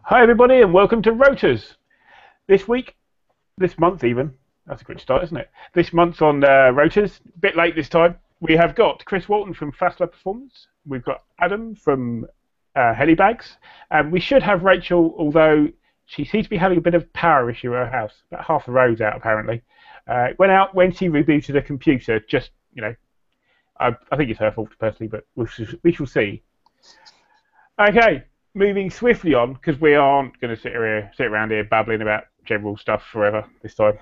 Hi everybody and welcome to Rotors. This week, this month even, that's a great start, isn't it? This month on Rotors, a bit late this time, we have got Chris Walton from Fastlight Performance, we've got Adam from Heli Bags, and we should have Rachel, although she seems to be having a bit of power issue at her house, about half the road's out apparently. It went out when she rebooted her computer, just, I think it's her fault personally, but we shall see. Okay. Moving swiftly on, because we aren't going to sit around here babbling about general stuff forever this time.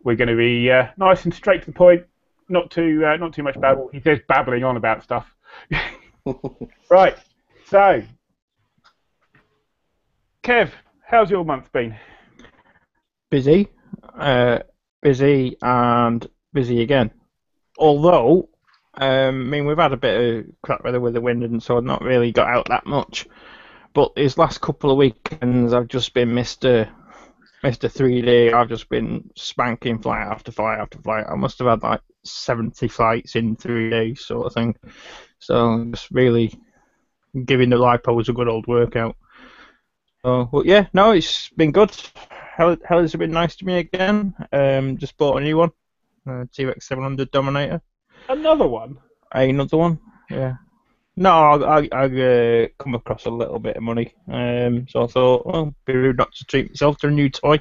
We're going to be nice and straight to the point, not too much babble. He says babbling on about stuff. Right, so, Kev, how's your month been? Busy, busy and busy again. Although, we've had a bit of crap weather with the wind and so I've not really got out that much. But these last couple of weekends, I've just been Mr. 3D. I've just been spanking flight after flight after flight. I must have had like 70 flights in 3 days, sort of thing. So just really giving the lipos a good old workout. But yeah, no, it's been good. Heli's been nice to me again. Just bought a new one, T-Rex 700 Dominator. Another one? Another one, yeah. No, I come across a little bit of money, so I thought, well, be rude not to treat myself to a new toy.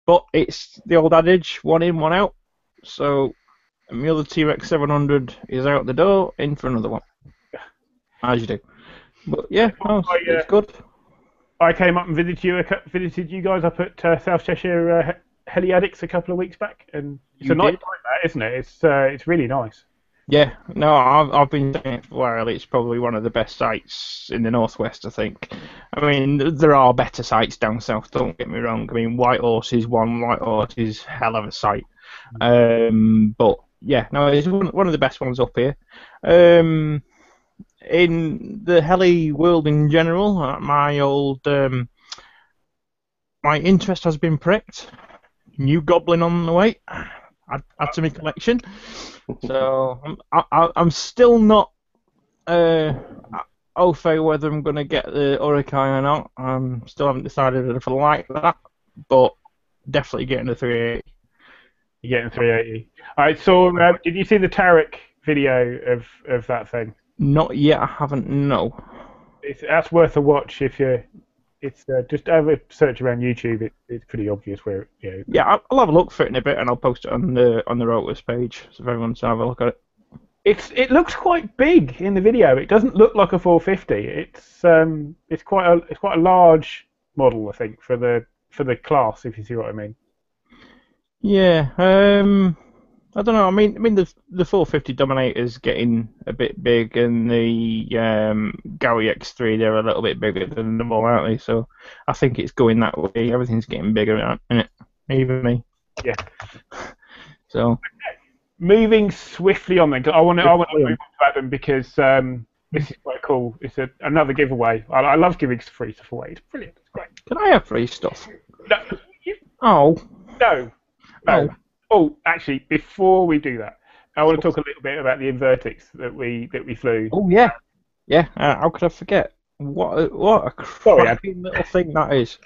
But it's the old adage, one in, one out. So my other T-Rex 700 is out the door, in for another one, as you do. But yeah, no, it's good. I came up and visited you guys up at South Cheshire Heli Addicts a couple of weeks back, and it's a nice toy, that, isn't it? It's really nice. Yeah, no, I've been saying it for a while. It's probably one of the best sites in the northwest, I think. I mean, there are better sites down south. Don't get me wrong. I mean, Whitehorse is one. Whitehorse is hell of a site. But yeah, no, it's one of the best ones up here. In the heli world in general, my interest has been pricked. New Goblin on the way. Add to my collection. So I'm still not au fait whether I'm going to get the Hurricane or not. Still haven't decided if I like that, but definitely getting the 380. You're getting 380. Alright, so did you see the Tarek video of that thing? Not yet, I haven't, no. That's worth a watch if you're... It's just have a search around YouTube. It's pretty obvious where. Yeah, I'll have a look for it in a bit, and I'll post it on the ROTORS page, so if everyone wants to have a look at it. It looks quite big in the video. It doesn't look like a 450. It's quite a large model, I think, for the class, if you see what I mean. Yeah. I don't know. I mean, the 450 Dominator's getting a bit big, and the Gary X3 they're a little bit bigger than them all, aren't they? So I think it's going that way. Everything's getting bigger, isn't it? Even me. Yeah. So. Okay. Moving swiftly on then, because I want to move on to Adam because this is quite cool. It's another giveaway. I love giving free stuff away. It's brilliant. It's great. Can I have free stuff? No. Oh. No. Oh, actually, before we do that, I want to talk a little bit about the Invertex that we flew. Oh yeah, yeah. How could I forget? What a cracking little thing that is.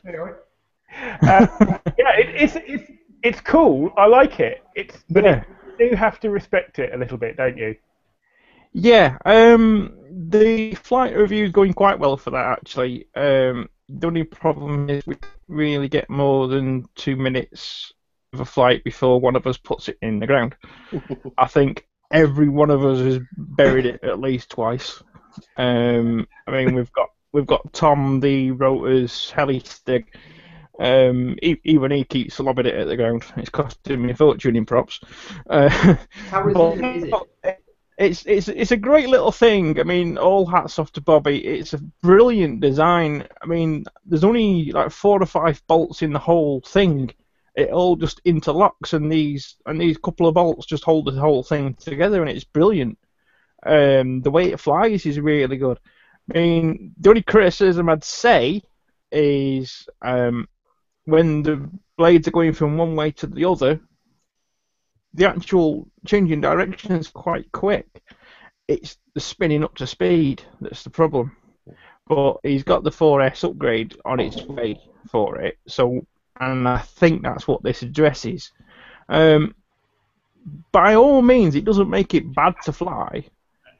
It's cool. I like it. You do have to respect it a little bit, don't you? Yeah. The flight review is going quite well for that actually. The only problem is we really get more than 2 minutes of a flight before one of us puts it in the ground. I think every one of us has buried it at least twice. I mean, we've got Tom, the Rotors heli stick. Even he keeps lobbing it at the ground. It's costing me a fortune in props. How resilient is it? It's a great little thing. I mean, all hats off to Bobby. It's a brilliant design. I mean, there's only like 4 or 5 bolts in the whole thing. It all just interlocks, and these couple of bolts just hold the whole thing together, and it's brilliant. The way it flies is really good. I mean, the only criticism I'd say is when the blades are going from one way to the other, the actual changing direction is quite quick. It's the spinning up to speed that's the problem. but he's got the 4S upgrade on its way for it. So, and I think that's what this addresses. By all means, it doesn't make it bad to fly.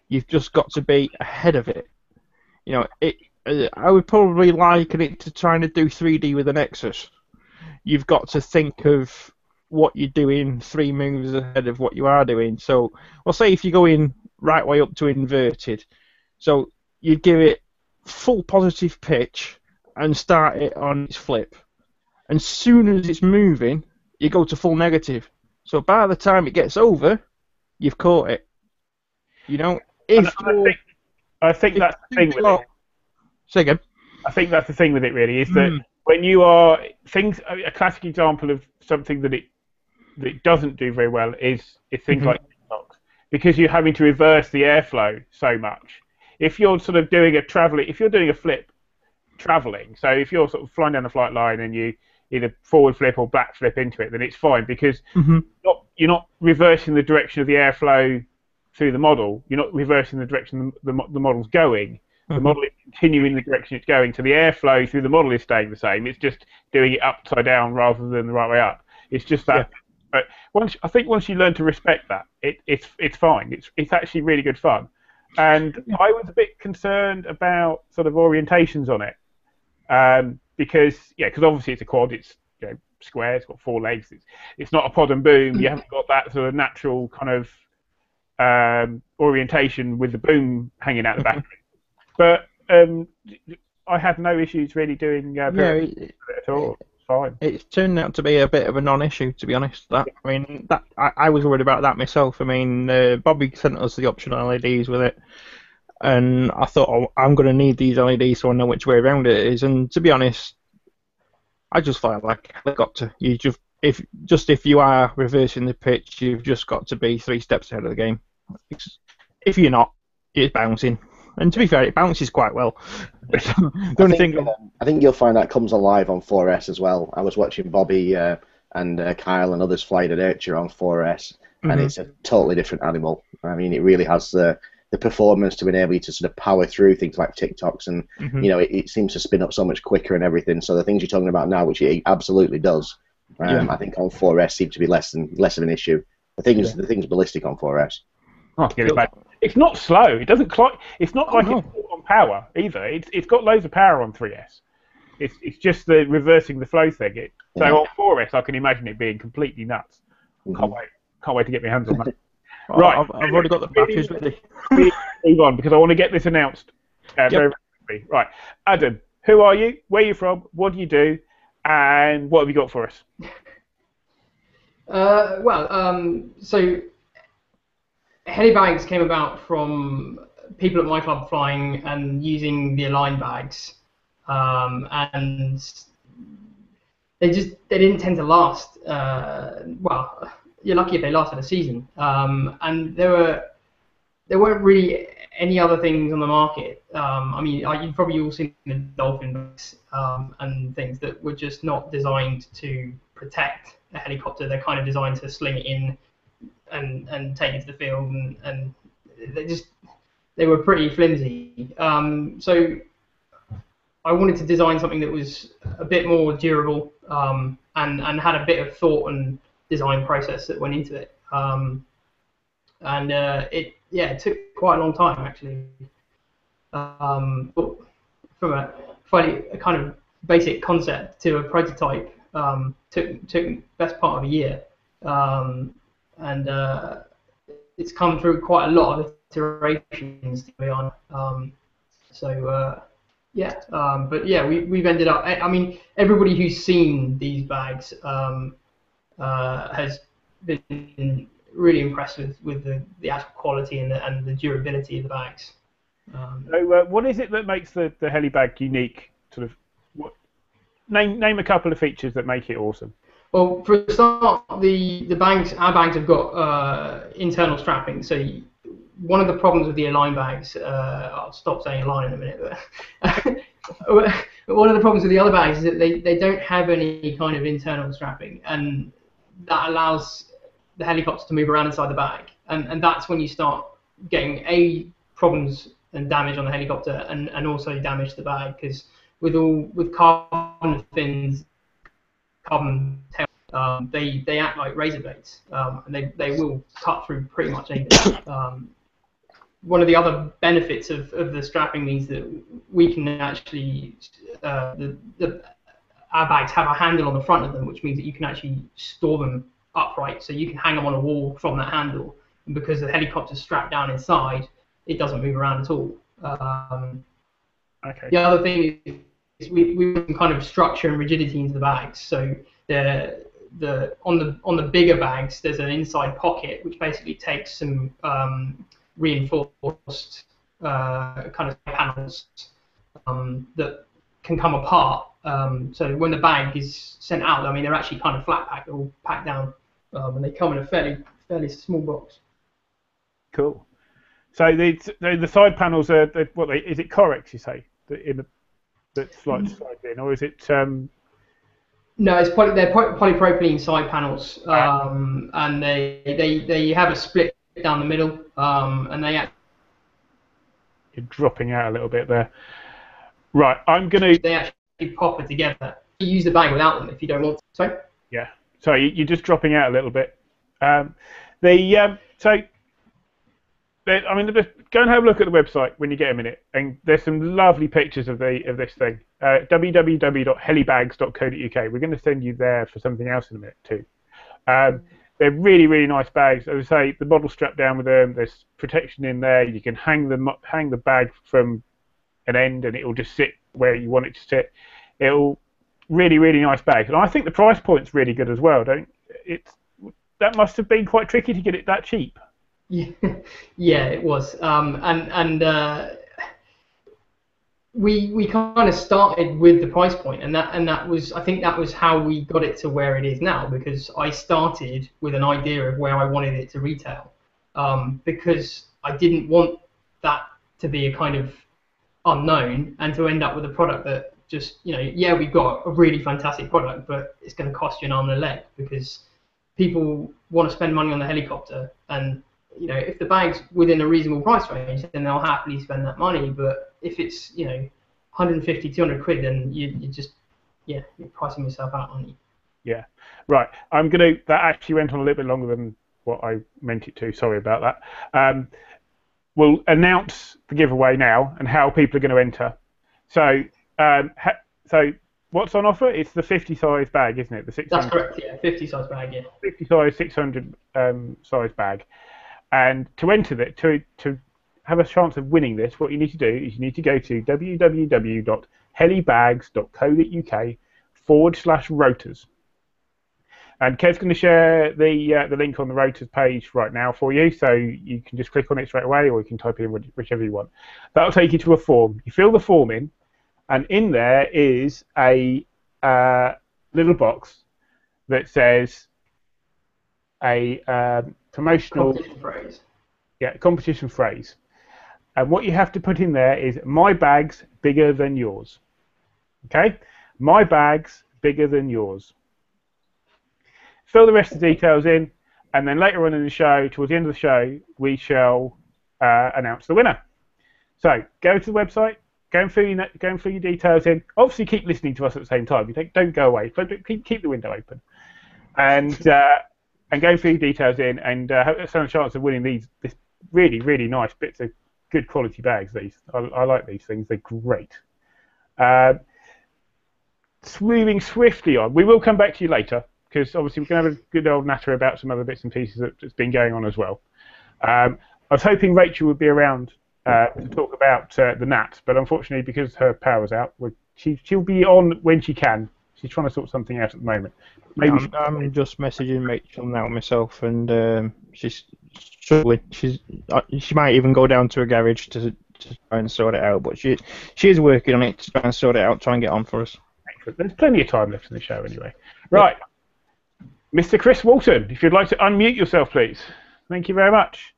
You've just got to be ahead of it. You know, I would probably liken it to trying to do 3D with a Nexus. You've got to think of what you're doing 3 moves ahead of what you are doing. So, well, say if you're going right way up to inverted, so you'd give it full positive pitch and start it on its flip. And soon as it's moving, you go to full negative. So by the time it gets over, you've caught it. You know, I think that's the thing with it. Say again. I think that's the thing with it, really, is that when you are a classic example of something that it doesn't do very well is things like TikToks, because you're having to reverse the airflow so much. If you're sort of doing if you're doing a flip traveling, so if you're sort of flying down a flight line and you either forward flip or back flip into it, then it's fine, because you're not reversing the direction of the airflow through the model. You're not reversing the direction the model's going. The model is continuing the direction it's going, so the airflow through the model is staying the same. It's just doing it upside down rather than the right way up. It's just that. Yeah. But I think once you learn to respect that, it's fine. It's actually really good fun. And I was a bit concerned about sort of orientations on it, because obviously it's a quad. It's square. It's got 4 legs. It's not a pod and boom. You haven't got that sort of natural kind of orientation with the boom hanging out the back. But I had no issues really doing it at all. It's fine. It's turned out to be a bit of a non-issue, to be honest. I was worried about that myself. I mean, Bobby sent us the optional LEDs with it, and I thought, I'm going to need these LEDs so I know which way around it is. And to be honest, I just fly like a helicopter. If you are reversing the pitch, you've just got to be 3 steps ahead of the game. If you're not, it's bouncing. And to be fair, it bounces quite well. I think you'll find that comes alive on 4S as well. I was watching Bobby and Kyle and others fly at Archer on 4S, and it's a totally different animal. I mean, it really has the performance to be able to sort of power through things like TikToks, and it seems to spin up so much quicker and everything. So the things you're talking about now, which it absolutely does, I think on 4S seem to be less of an issue. The thing's ballistic on 4S. Oh, get it back. It's not slow. It doesn't clock. It's not like it's on power either. It's got loads of power on 3S. It's just the reversing the flow thing. So on 4S, I can imagine it being completely nuts. Can't wait to get my hands on that. Right, I've already got the batteries ready. Move on, because I want to get this announced very quickly. Right, Adam, who are you? Where are you from? What do you do? And what have you got for us? So Heli Bags came about from people at my club flying and using the Align bags, and they didn't tend to last. You're lucky if they lasted a season, and there weren't really any other things on the market. You've probably all seen the Dolphin bags and things that were just not designed to protect a helicopter. They're kind of designed to sling it in and take it to the field, and they were pretty flimsy. So I wanted to design something that was a bit more durable, and had a bit of thought and design process that went into it. It took quite a long time actually. But from a kind of basic concept to a prototype took best part of a year. It's come through quite a lot of iterations to be on. We've ended up. I mean, everybody who's seen these bags has been really impressed with the actual quality and the durability of the bags. So, what is it that makes the Heli bag unique? Sort of, name a couple of features that make it awesome. Well, for a start, our bags have got internal strapping. So one of the problems with the Align bags, I'll stop saying Align in a minute, but one of the problems with the other bags is that they don't have any kind of internal strapping, and that allows the helicopter to move around inside the bag. And that's when you start getting problems and damage on the helicopter, and also damage to the bag, because with carbon fins, carbon tail, they act like razor blades, and they will cut through pretty much anything. One of the other benefits of the strapping means that we can actually our bags have a handle on the front of them, which means that you can actually store them upright, so you can hang them on a wall from that handle. And because the helicopter's strapped down inside, it doesn't move around at all. Okay. The other thing is we put some kind of structure and rigidity into the bags. So on the bigger bags, there's an inside pocket which basically takes some reinforced kind of panels that can come apart. So when the bag is sent out, I mean, they're actually kind of flat packed, they're all packed down, and they come in a fairly small box. Cool. So the side panels are is it Corex, you say, that slides in, or is it? No, they're polypropylene side panels, and they have a split down the middle, and they actually. You're dropping out a little bit there. Right, They actually pop it together. You use the bag without them if you don't want to. Sorry? Yeah. Sorry, you're just dropping out a little bit. Go and have a look at the website when you get a minute, and there's some lovely pictures of this thing. www.helibags.co.uk. We're going to send you there for something else in a minute too. They're really, really nice bags. As I say, the model's strapped down with them. There's protection in there. You can hang the bag from an end, and it'll just sit where you want it to sit. It'll really, really nice bag, and I think the price point's really good as well. That must have been quite tricky to get it that cheap. Yeah, it was, we kind of started with the price point, and that was, I think that was how we got it to where it is now, because I started with an idea of where I wanted it to retail, because I didn't want that to be a kind of unknown and to end up with a product that just, yeah, we've got a really fantastic product, but it's going to cost you an arm and a leg, because people want to spend money on the helicopter, and if the bag's within a reasonable price range, then they'll happily spend that money. But if it's 150, 200 quid, then you're pricing yourself out, aren't you? Yeah, right. That actually went on a little bit longer than what I meant it to. Sorry about that. We'll announce the giveaway now and how people are going to enter. So what's on offer? It's the 50 size bag, isn't it? The 600. That's correct. Yeah, 50 size bag. Yeah. 50 size 600 size bag. And to enter that, to have a chance of winning this, what you need to do is you need to go to www.helibags.co.uk/rotors. And Kev's going to share the link on the Rotors page right now for you, so you can just click on it straight away, or you can type in whichever you want. That'll take you to a form. You fill the form in, and in there is a little box that says a promotional competition phrase. Yeah, competition phrase. And what you have to put in there is my bag's bigger than yours. Okay? My bag's bigger than yours. Fill the rest of the details in, and then later on in the show, towards the end of the show, we shall announce the winner. So go to the website, go and fill your details in. Obviously, keep listening to us at the same time. Don't go away. Keep the window open, and go through your details in, and have a chance of winning this really, really nice bits of good quality bags. I like these things. They're great. Moving swiftly on, we will come back to you later, because obviously we're going to have a good old natter about some other bits and pieces that's been going on as well. I was hoping Rachel would be around to talk about the Nat, but unfortunately, because her power's out, she'll be on when she can. She's trying to sort something out at the moment. Maybe I'm just messaging Rachel now myself, and she's struggling. She might even go down to a garage to try and sort it out, but she is working on it to try and sort it out, try and get on for us. Excellent. There's plenty of time left in the show anyway. Right, Mr. Chris Walton, if you'd like to unmute yourself, please. Thank you very much.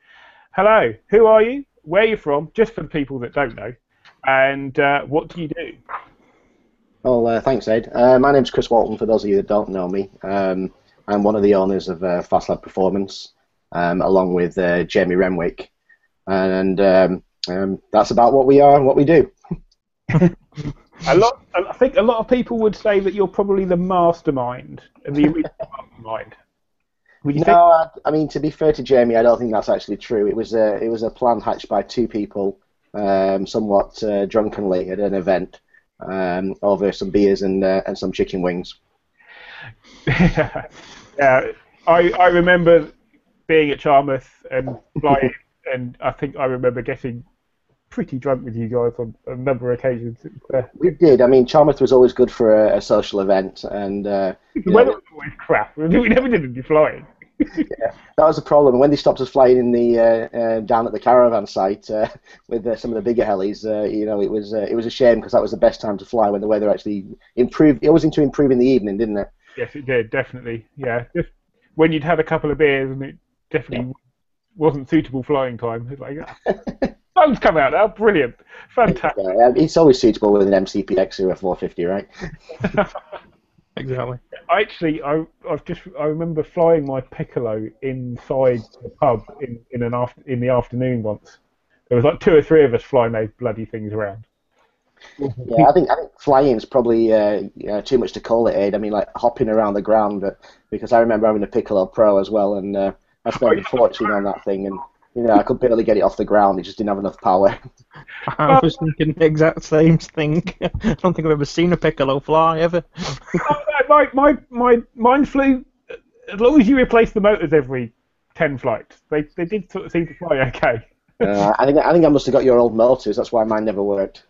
Hello, who are you? Where are you from? Just for the people that don't know, and what do you do? Well, thanks, Ed. My name's Chris Walton, for those of you that don't know me. I'm one of the owners of Fast Lab Performance, along with Jamie Renwick. And That's about what we are and what we do. I think a lot of people would say that you're probably the mastermind, the original mastermind. Would you think? No, I mean, to be fair to Jamie, I don't think that's actually true. It was a plan hatched by two people, somewhat drunkenly at an event, over some beers and some chicken wings. Yeah, I remember being at Charmouth and flying, and I think I remember getting pretty drunk with you guys on a number of occasions. We did. I mean, Charmouth was always good for a social event, and the weather was always crap. We never did any flying. Yeah, that was the problem. When they stopped us flying in the down at the caravan site with some of the bigger helis, it was a shame because that was the best time to fly when the weather actually improved. It always seemed to improve in the evening, didn't it? Yes, it did, definitely. Yeah, just when you'd had a couple of beers and it definitely wasn't suitable flying time. It's like, sun's come out now, brilliant, fantastic. Yeah, it's always suitable with an MCPX or a 450, right? Exactly. Actually, I remember flying my Piccolo inside the pub in the afternoon once. There was like 2 or 3 of us flying those bloody things around. Yeah, I think flying's probably too much to call it, Ed. I mean, like hopping around the ground, because I remember having a Piccolo Pro as well, and I spent a fortune on that thing, and I could barely get it off the ground. It just didn't have enough power. I was thinking the exact same thing. I don't think I've ever seen a Piccolo fly ever. Mine flew. As long as you replace the motors every 10 flights, they did sort of seem to fly okay. I think I must have got your old motors. That's why mine never worked.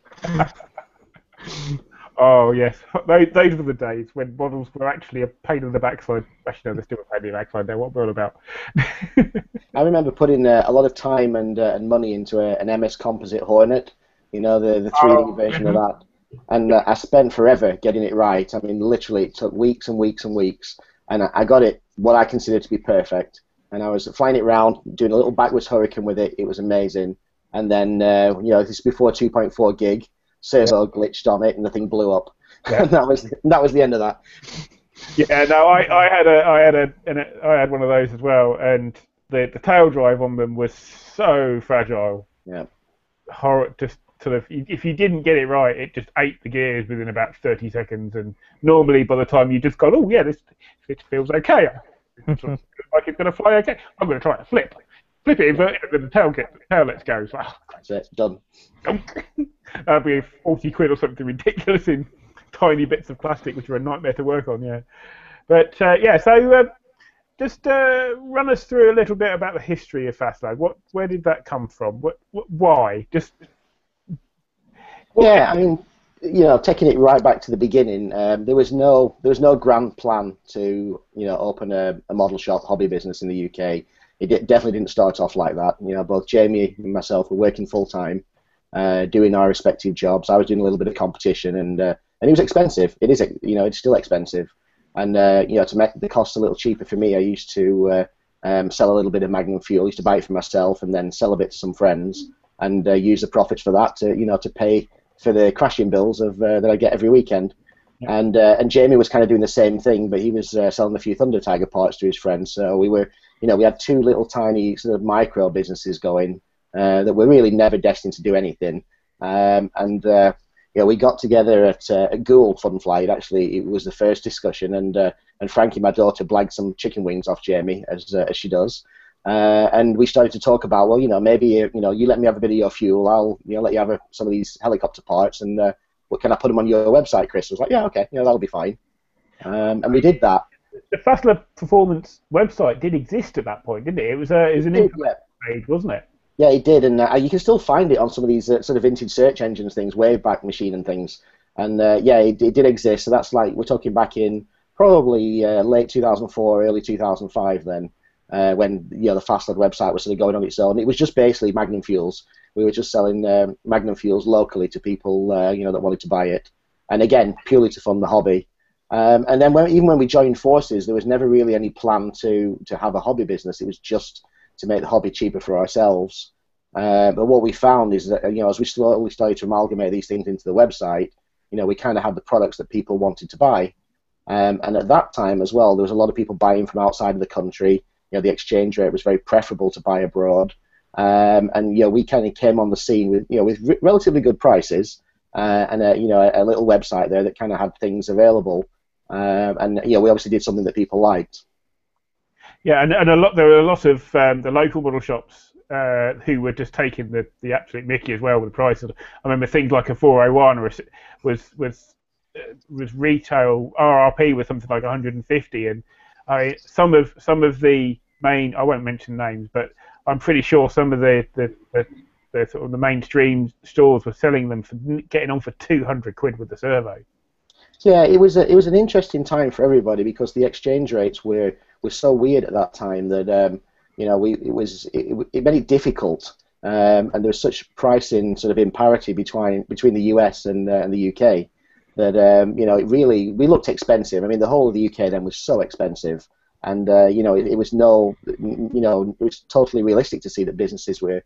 Oh yes, those were the days when models were actually a pain in the backside. Actually, no, they're still a pain in the backside now. What we're all about. I remember putting a lot of time and money into an MS Composite Hornet. The 3D version of that, and I spent forever getting it right. I mean, literally, it took weeks and weeks and weeks, and I got it what I consider to be perfect. And I was flying it around, doing a little backwards hurricane with it. It was amazing. And then, this is before 2.4 gig. Servo glitched on it, and the thing blew up. Yeah. And that was the end of that. Yeah, no, I had one of those as well, and the tail drive on them was so fragile. Yeah. Just sort of, if you didn't get it right, it just ate the gears within about 30 seconds, and normally by the time you just go, oh yeah, this feels okay. Like it's going to fly okay. I'm going to try a flip it, invert it, and then the tail lets go. So, that's it, done. That'd be 40 quid or something ridiculous in tiny bits of plastic, which are a nightmare to work on. Yeah, but so just run us through a little bit about the history of Fastlab. Where did that come from? Why? Yeah, I mean, taking it right back to the beginning, there was no grand plan to open a model shop hobby business in the UK. It definitely didn't start off like that. Both Jamie and myself were working full time, doing our respective jobs. I was doing a little bit of competition, and it was expensive. It is, it's still expensive, and to make the cost a little cheaper for me, I used to sell a little bit of Magnum fuel. I used to buy it for myself, and then sell a bit to some friends, and use the profits for that to pay for the crashing bills that I get every weekend. Yeah. And Jamie was kind of doing the same thing, but he was selling a few Thunder Tiger parts to his friends. So we were, we had 2 little tiny sort of micro businesses going that were really never destined to do anything. We got together at Gould Fun Flight. Actually, it was the first discussion, and Frankie, my daughter, blagged some chicken wings off Jamie as she does. And we started to talk about, well, maybe you let me have a bit of your fuel. I'll let you have some of these helicopter parts, and what can I put them on your website, Chris? I was like, yeah, okay, that'll be fine. And we did that. The Fastlab Performance website did exist at that point, didn't it? It was an internet page, wasn't it? Yeah, it did, and you can still find it on some of these sort of vintage search engines things, Wayback Machine and things. And it did exist. So that's like, we're talking back in probably late 2004, early 2005 then. When the Fastlab website was sort of going on its own. It was just basically Magnum fuels. We were just selling Magnum fuels locally to people that wanted to buy it, and again purely to fund the hobby. And then even when we joined forces, there was never really any plan to have a hobby business. It was just to make the hobby cheaper for ourselves. But what we found is that as we slowly started to amalgamate these things into the website, we kind of had the products that people wanted to buy. And at that time as well, there was a lot of people buying from outside of the country. The exchange rate was very preferable to buy abroad. and we kind of came on the scene with with relatively good prices, and a little website there that kind of had things available, and we obviously did something that people liked. Yeah, and there were a lot of the local model shops who were just taking the absolute mickey as well with the prices. I remember things like a 401 was retail RRP was something like 150, and some of the main, I won't mention names, but I'm pretty sure some of the sort of the mainstream stores were selling them for getting on for 200 quid with the servo. Yeah, it was an interesting time for everybody because the exchange rates were so weird at that time that it made it difficult, and there was such pricing sort of imparity between the US and the UK that it really, we looked expensive. I mean, the whole of the UK then was so expensive, and it was it was totally realistic to see that businesses were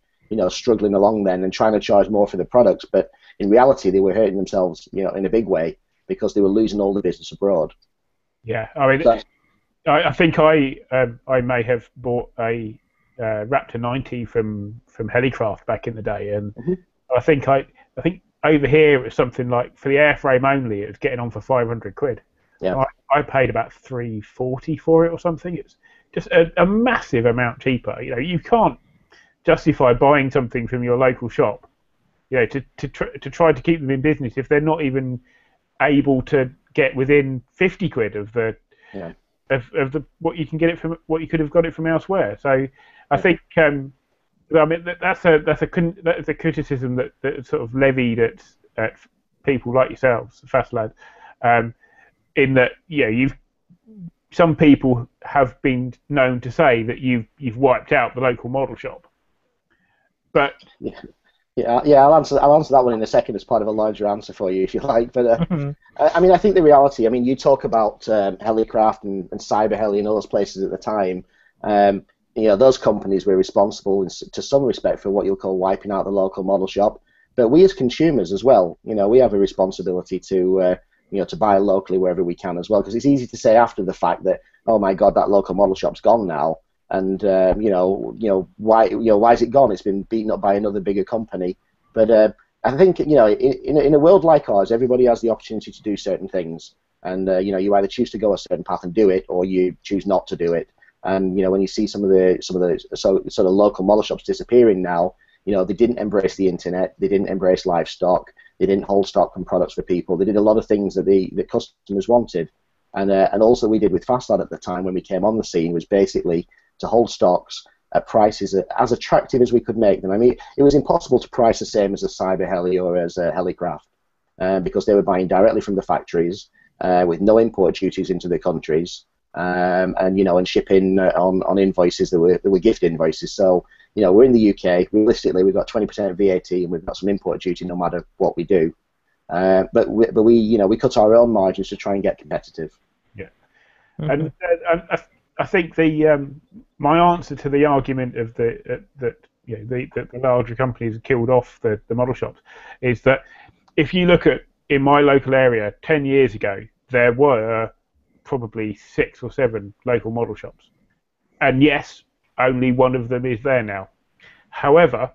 struggling along then and trying to charge more for the products, but in reality they were hurting themselves in a big way because they were losing all the business abroad. Yeah, I mean, I think I may have bought a Raptor 90 from Helicraft back in the day, and I think over here it was something like, for the airframe only, it was getting on for 500 quid. Yeah. I paid about 340 for it or something. It's just a massive amount cheaper. You can't justify buying something from your local shop, to try to keep them in business if they're not even able to get within 50 quid of the what you can get it from, what you could have got it from elsewhere. So I think I mean that's a criticism that sort of levied at people like yourselves, Fast Lad, in that some people have been known to say that you've wiped out the local model shop, but I'll answer that one in a second as part of a larger answer for you, if you like. But I mean, I think the reality. I mean, you talk about Helicraft and Cyber Heli and all those places at the time. Those companies were responsible to some respect for what you'll call wiping out the local model shop. But we as consumers as well, we have a responsibility to to buy locally wherever we can as well, because it's easy to say after the fact that, oh my God, that local model shop's gone now. And why is it gone? It's been beaten up by another bigger company. But I think in a world like ours, everybody has the opportunity to do certain things, and you either choose to go a certain path and do it, or you choose not to do it. And when you see some of the sort of local model shops disappearing now, they didn't embrace the internet, they didn't embrace livestock, they didn't hold stock on products for people. They did a lot of things that customers wanted, and also we did with FastLad at the time when we came on the scene was basically to hold stocks at prices as attractive as we could make them. I mean, it was impossible to price the same as a Cyber Heli or as a Helicraft, because they were buying directly from the factories with no import duties into the countries, and shipping on invoices that were gift invoices. So we're in the UK. Realistically, we've got 20% VAT and we've got some import duty no matter what we do. But we cut our own margins to try and get competitive. Yeah, and I think my answer to the argument of that the larger companies have killed off the model shops is that if you look at, in my local area 10 years ago, there were probably 6 or 7 local model shops, and yes, only one of them is there now. However,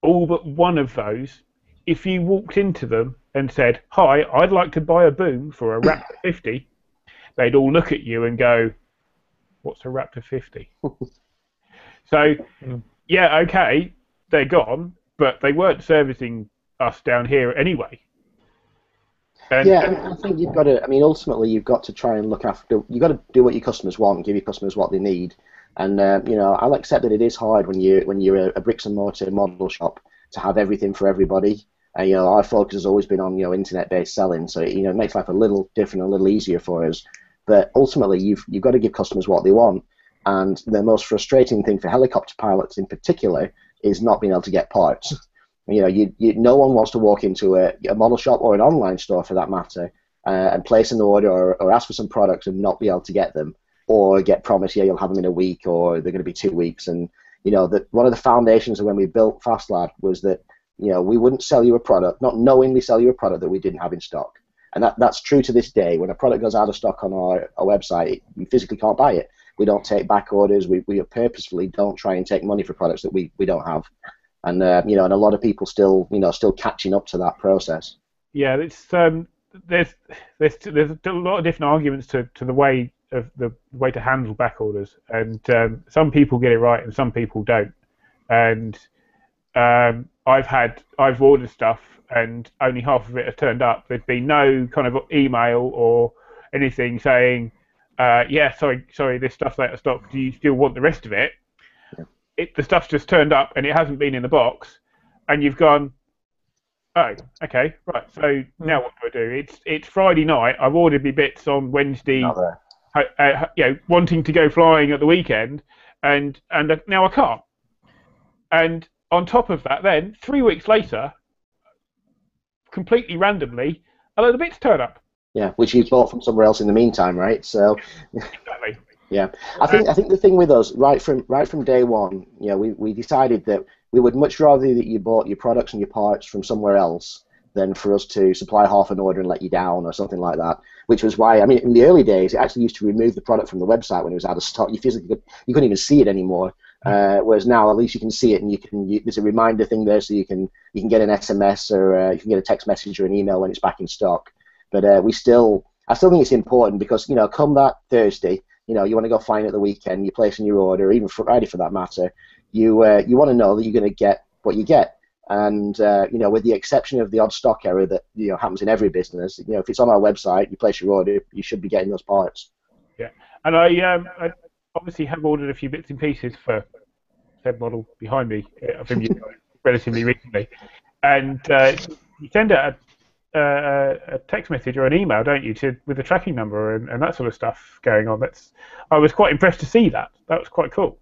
all but one of those, if you walked into them and said, "Hi, I'd like to buy a boom for a Raptor 50," they'd all look at you and go, "What's a Raptor 50?" So, yeah, okay, they're gone, but they weren't servicing us down here anyway. And I think you've got to. I mean, ultimately, you've got to try and look after. You've got to do what your customers want, give your customers what they need. And I'll accept that it is hard when you're a bricks and mortar model shop to have everything for everybody. Our focus has always been on internet-based selling, so it makes life a little different, a little easier for us. But ultimately, you've got to give customers what they want. And the most frustrating thing for helicopter pilots in particular is not being able to get parts. No one wants to walk into a model shop or an online store for that matter and place an order or ask for some products and not be able to get them, or get promised, you'll have them in a week or they're going to be 2 weeks. And that one of the foundations of when we built FastLad was that we wouldn't sell you a product, not knowingly sell you a product that we didn't have in stock. And that's true to this day. When a product goes out of stock on our website, you physically can't buy it. We don't take back orders. We purposefully don't try and take money for products that we don't have. And and a lot of people still catching up to that process. Yeah, it's there's a lot of different arguments to the way to handle back orders, and some people get it right and some people don't. And I've ordered stuff and only half of it has turned up. There's been no kind of email or anything saying, yeah, sorry, this stuff's out of stock. Do you still want the rest of it? Yeah. The stuff's just turned up and it hasn't been in the box, and you've gone, oh, okay, right. So now what do I do? It's Friday night. I've ordered me bits on Wednesday. Wanting to go flying at the weekend, and now I can't. And on top of that, then 3 weeks later, completely randomly, a load of bits turn up. Yeah, which you bought from somewhere else in the meantime, right? So. Exactly. Yeah, I think the thing with us, right from day one, we decided that we would much rather that you bought your products and your parts from somewhere else than for us to supply half an order and let you down or something like that. Which was why, in the early days, it actually used to remove the product from the website when it was out of stock. You couldn't even see it anymore. Whereas now, at least you can see it, and there's a reminder thing there, so you can get an SMS or you can get a text message or an email when it's back in stock. But I still think it's important because come that Thursday, you want to go flying at the weekend, you're placing your order, or even Friday for that matter, you want to know that you're going to get what you get. And with the exception of the odd stock error that happens in every business, if it's on our website, you place your order, you should be getting those parts. Yeah, and I obviously have ordered a few bits and pieces for said model behind me from you relatively recently, and you send out a text message or an email, don't you, with the tracking number and that sort of stuff going on. I was quite impressed to see that. That was quite cool.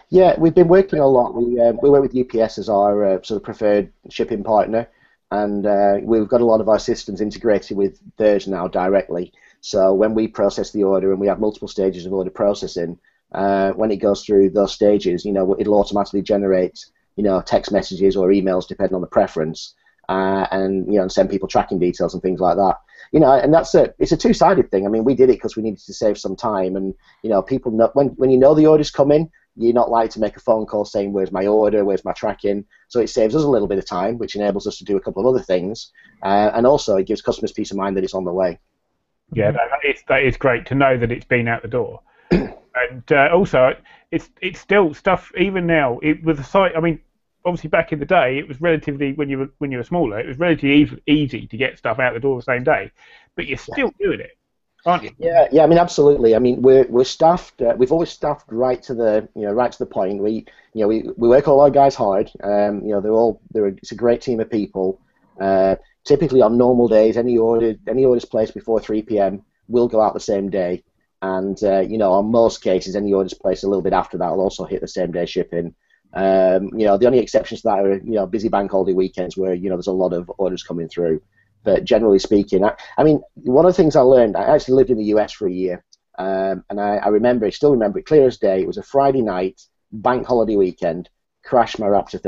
Yeah, we've been working a lot. We work with UPS as our sort of preferred shipping partner, and we've got a lot of our systems integrated with theirs now directly. So when we process the order, and we have multiple stages of order processing, when it goes through those stages, it'll automatically generate text messages or emails depending on the preference, and send people tracking details and things like that. And it's a two-sided thing. We did it because we needed to save some time, and people know, when the order's coming, you're not likely to make a phone call saying, where's my order, where's my tracking? So it saves us a little bit of time, which enables us to do a couple of other things, and also it gives customers peace of mind that it's on the way. Yeah, that is great to know that it's been out the door. And also, it's still stuff, even now, with the site, obviously back in the day, it was relatively, when you were smaller, it was relatively easy to get stuff out the door the same day, but you're still doing it. Aren't you? Yeah. Absolutely. We're staffed. We've always staffed right to the point. We work all our guys hard. It's a great team of people. Typically on normal days, any orders placed before 3 p.m. will go out the same day, and on most cases, any orders placed a little bit after that will also hit the same day shipping. The only exceptions to that are busy bank holiday weekends where there's a lot of orders coming through. But generally speaking, one of the things I learned, I actually lived in the US for a year, and I still remember it clear as day. It was a Friday night, bank holiday weekend, crashed my Raptor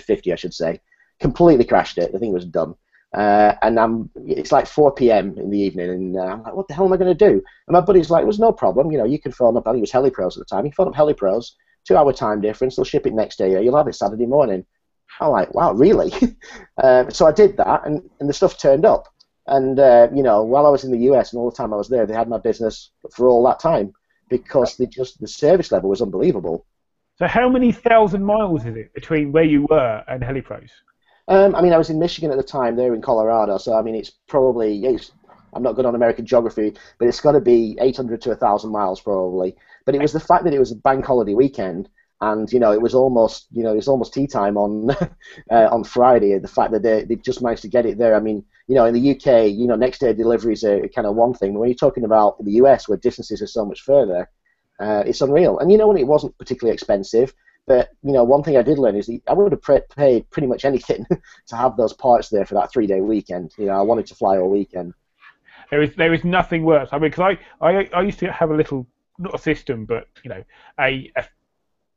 50, I should say. Completely crashed it. The thing was done. And it's like 4 p.m. in the evening, and I'm like, what the hell am I going to do? And my buddy's like, it was no problem. You can phone up, I think it was Heli Pros at the time. You can phone up Heli Pros, 2-hour time difference, they'll ship it next day, you'll have it Saturday morning. I'm like, wow, really? So I did that, and the stuff turned up. And, while I was in the US and all the time I was there, they had my business for all that time because the service level was unbelievable. So how many thousand miles is it between where you were and Heli Pros? I was in Michigan at the time, they're in Colorado, so, it's probably, I'm not good on American geography, but it's got to be 800 to 1,000 miles probably. But it was the fact that it was a bank holiday weekend, and it was almost tea time on on Friday. The fact that they just managed to get it there. In the UK, next day deliveries are kind of one thing. But when you're talking about the US, where distances are so much further, it's unreal. And it wasn't particularly expensive. But one thing I did learn is that I would have paid pretty much anything to have those parts there for that 3-day weekend. I wanted to fly all weekend. There is nothing worse. Because I used to have a little, not a system, but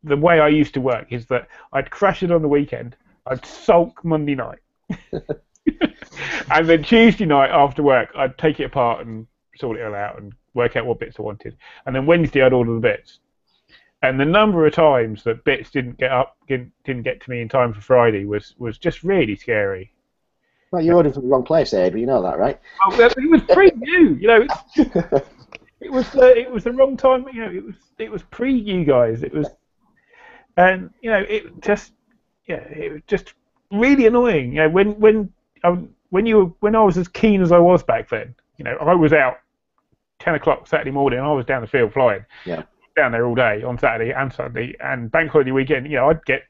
the way I used to work is that I'd crash it on the weekend, I'd sulk Monday night, and then Tuesday night after work I'd take it apart and sort it all out and work out what bits I wanted. And then Wednesday I'd order the bits. And the number of times that bits didn't get to me in time for Friday was just really scary. Well, you ordered from the wrong place, Abe. You know that, right? Oh, it was pre-you, you know. It was the wrong time. You know, it was pre you guys. It was, and you know, it was just really annoying. You know, when I was as keen as I was back then. You know, I was out 10 o'clock Saturday morning. I was down the field flying. Yeah. Down there all day on Saturday and Sunday, and bank holiday weekend. You know, I'd get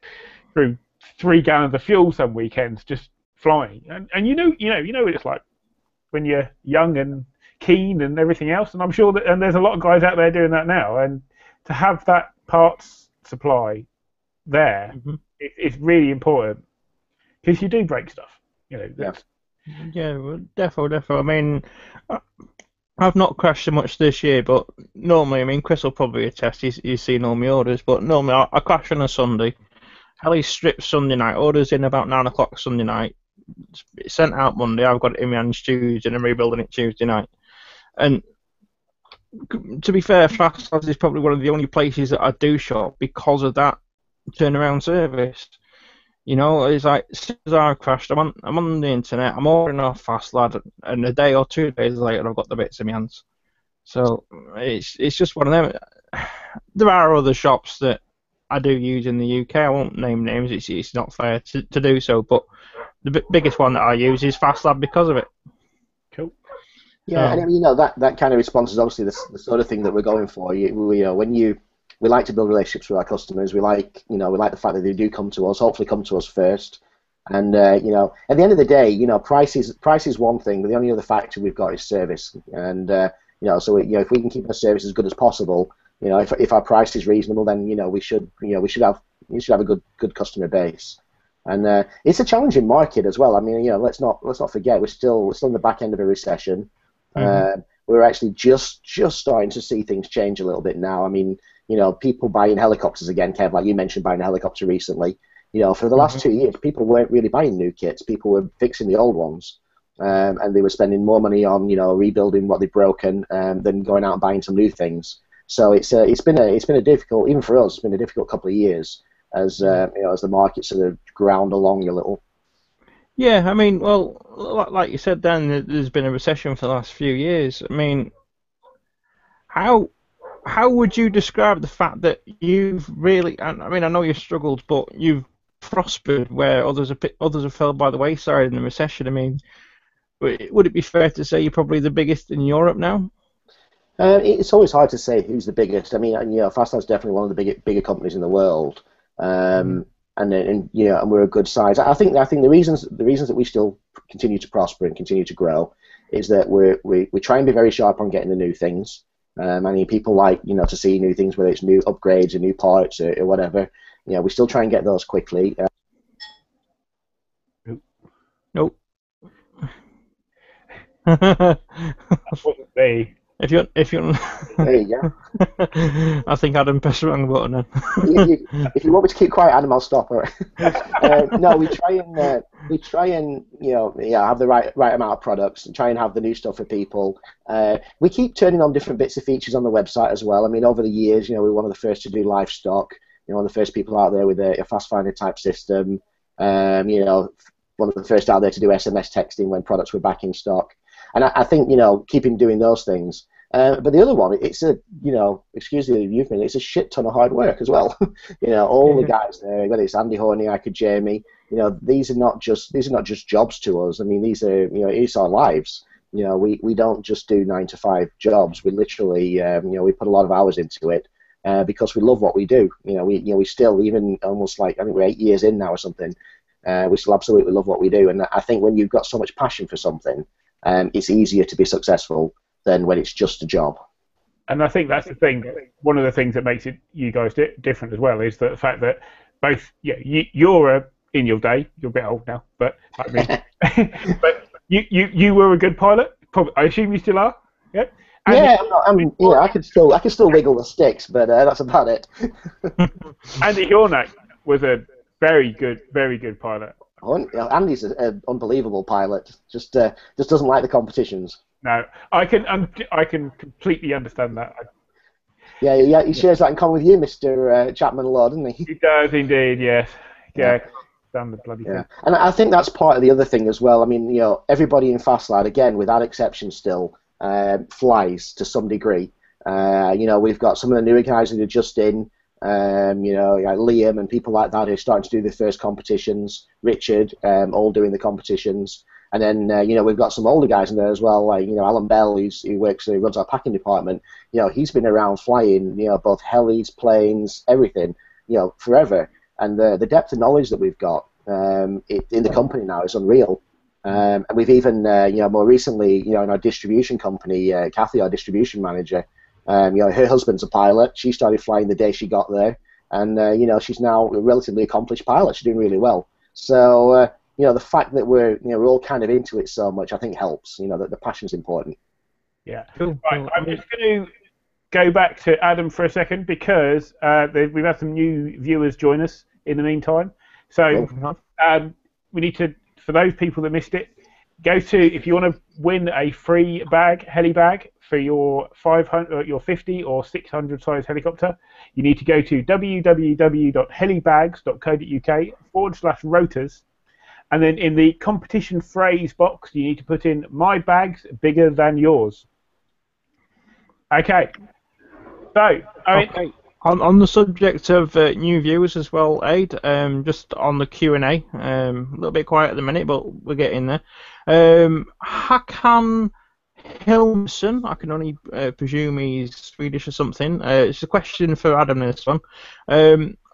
through 3 gallons of fuel some weekends just flying. And you know what it's like when you're young and keen and everything else. And I'm sure that there's a lot of guys out there doing that now. And to have that parts supply there, it's really important because you do break stuff. You know. Yeah, well, definitely. I mean, I've not crashed so much this year, but normally, I mean, Chris will probably attest. He's seen all my orders, but normally I crash on a Sunday. Heli strips Sunday night. Orders in about 9 o'clock Sunday night. It's sent out Monday. I've got it in my hands Tuesday, and I'm rebuilding it Tuesday night. And to be fair, Fastlabs is probably one of the only places that I do shop because of that turnaround service. You know, it's like, as soon as I've crashed, I'm on the internet, I'm ordering off Fastlab, and a day or 2 days later, I've got the bits in my hands. So it's just one of them. There are other shops that I do use in the UK. I won't name names. It's not fair to do so, but the biggest one that I use is Fastlab because of it. Cool. Yeah, and you know that kind of response is obviously the sort of thing that we're going for. We like to build relationships with our customers. We like the fact that they do come to us. Hopefully, come to us first. And you know, at the end of the day, you know, price is one thing, but the only other factor we've got is service. And you know, so you know, if we can keep our service as good as possible, you know, if our price is reasonable, then you know we should have a good customer base. And it's a challenging market as well. I mean, you know, let's not forget we're still in the back end of a recession. We're actually just starting to see things change a little bit now. I mean, you know, people buying helicopters again, Kev, like you mentioned buying a helicopter recently. You know, for the last 2 years, people weren't really buying new kits. People were fixing the old ones, and they were spending more money on, you know, rebuilding what they'd broken than going out and buying some new things. So it's been a difficult, even for us, it's been a difficult couple of years as you know, as the market sort of ground along a little. Yeah, I mean, well, like you said, Dan, there's been a recession for the last few years. I mean, how would you describe the fact that you've really, I mean, I know you've struggled, but you've prospered where others have fell by the wayside in the recession? I mean, would it be fair to say you're probably the biggest in Europe now? It's always hard to say who's the biggest. I mean, you know, Fastlab's definitely one of the bigger companies in the world. And you know, and we're a good size. I think the reasons that we still continue to prosper and continue to grow is that we try and be very sharp on getting the new things. I mean, people like, you know, to see new things, whether it's new upgrades or new parts or whatever. You know, we still try and get those quickly. Nope. That wasn't me. If you There you go. I think Adam pressed the wrong button then. If you want me to keep quiet, Adam, I'll stop. All right. No, we try and you know, have the right amount of products and try and have the new stuff for people. We keep turning on different bits of features on the website as well. I mean, over the years, you know, we're one of the first to do live stock. You know, one of the first people out there with a fast finder type system. You know, one of the first out there to do SMS texting when products were back in stock. And I think, you know, keeping doing those things. But the other one, it's a, you know, excuse the euphemism, it's a shit ton of hard work as well. You know, all the guys there, whether it's Andy Horniak or Jamie, you know, these are not just jobs to us. I mean, these are, you know, it's our lives. You know, we don't just do 9 to 5 jobs. We literally, you know, we put a lot of hours into it because we love what we do. You know, we still, even almost like, I think we're 8 years in now or something, we still absolutely love what we do. And I think when you've got so much passion for something, it's easier to be successful than when it's just a job. And I think that's the thing. One of the things that makes you guys different as well is the fact that both, you're in your day. You're a bit old now, but I mean, but you were a good pilot. Probably, I assume you still are. Yeah. And I can still wiggle the sticks, but that's about it. Andy Horniak was a very good pilot. Andy's an unbelievable pilot. Just doesn't like the competitions. No, I can completely understand that. Yeah, he shares that in common with you, Mr. Chapman Law, doesn't he? He does indeed, yes. Yeah, done the bloody Yeah, thing. and I think that's part of the other thing as well. I mean, everybody in Fastlad, again, without exception, still flies to some degree. We've got some of the newer guys that are just in, like Liam and people like that who are starting to do their first competitions. Richard, all doing the competitions. And then, we've got some older guys in there as well, like, Alan Bell, who runs our packing department. He's been around flying, both helis, planes, everything, forever. And the depth of knowledge that we've got in the company now is unreal. And we've even, more recently, in our distribution company, Kathy, our distribution manager, her husband's a pilot. She started flying the day she got there. And, she's now a relatively accomplished pilot. She's doing really well. So, the fact that we're all kind of into it so much, I think helps. That the passion's important. Yeah. Cool. Right, I'm just going to go back to Adam for a second because we've had some new viewers join us in the meantime. So we need to, for those people that missed it, go to, if you want to win a free bag, heli bag, for your 500, your 50 or 600 size helicopter, you need to go to www.helibags.co.uk/rotors, and then in the competition phrase box, you need to put in "my bag's bigger than yours." Okay. So, on the subject of new viewers as well, Aid, just on the Q&A, a little bit quiet at the minute, but we're getting there. Hakan Hilmson, I can only presume he's Swedish or something. It's a question for Adam, this one.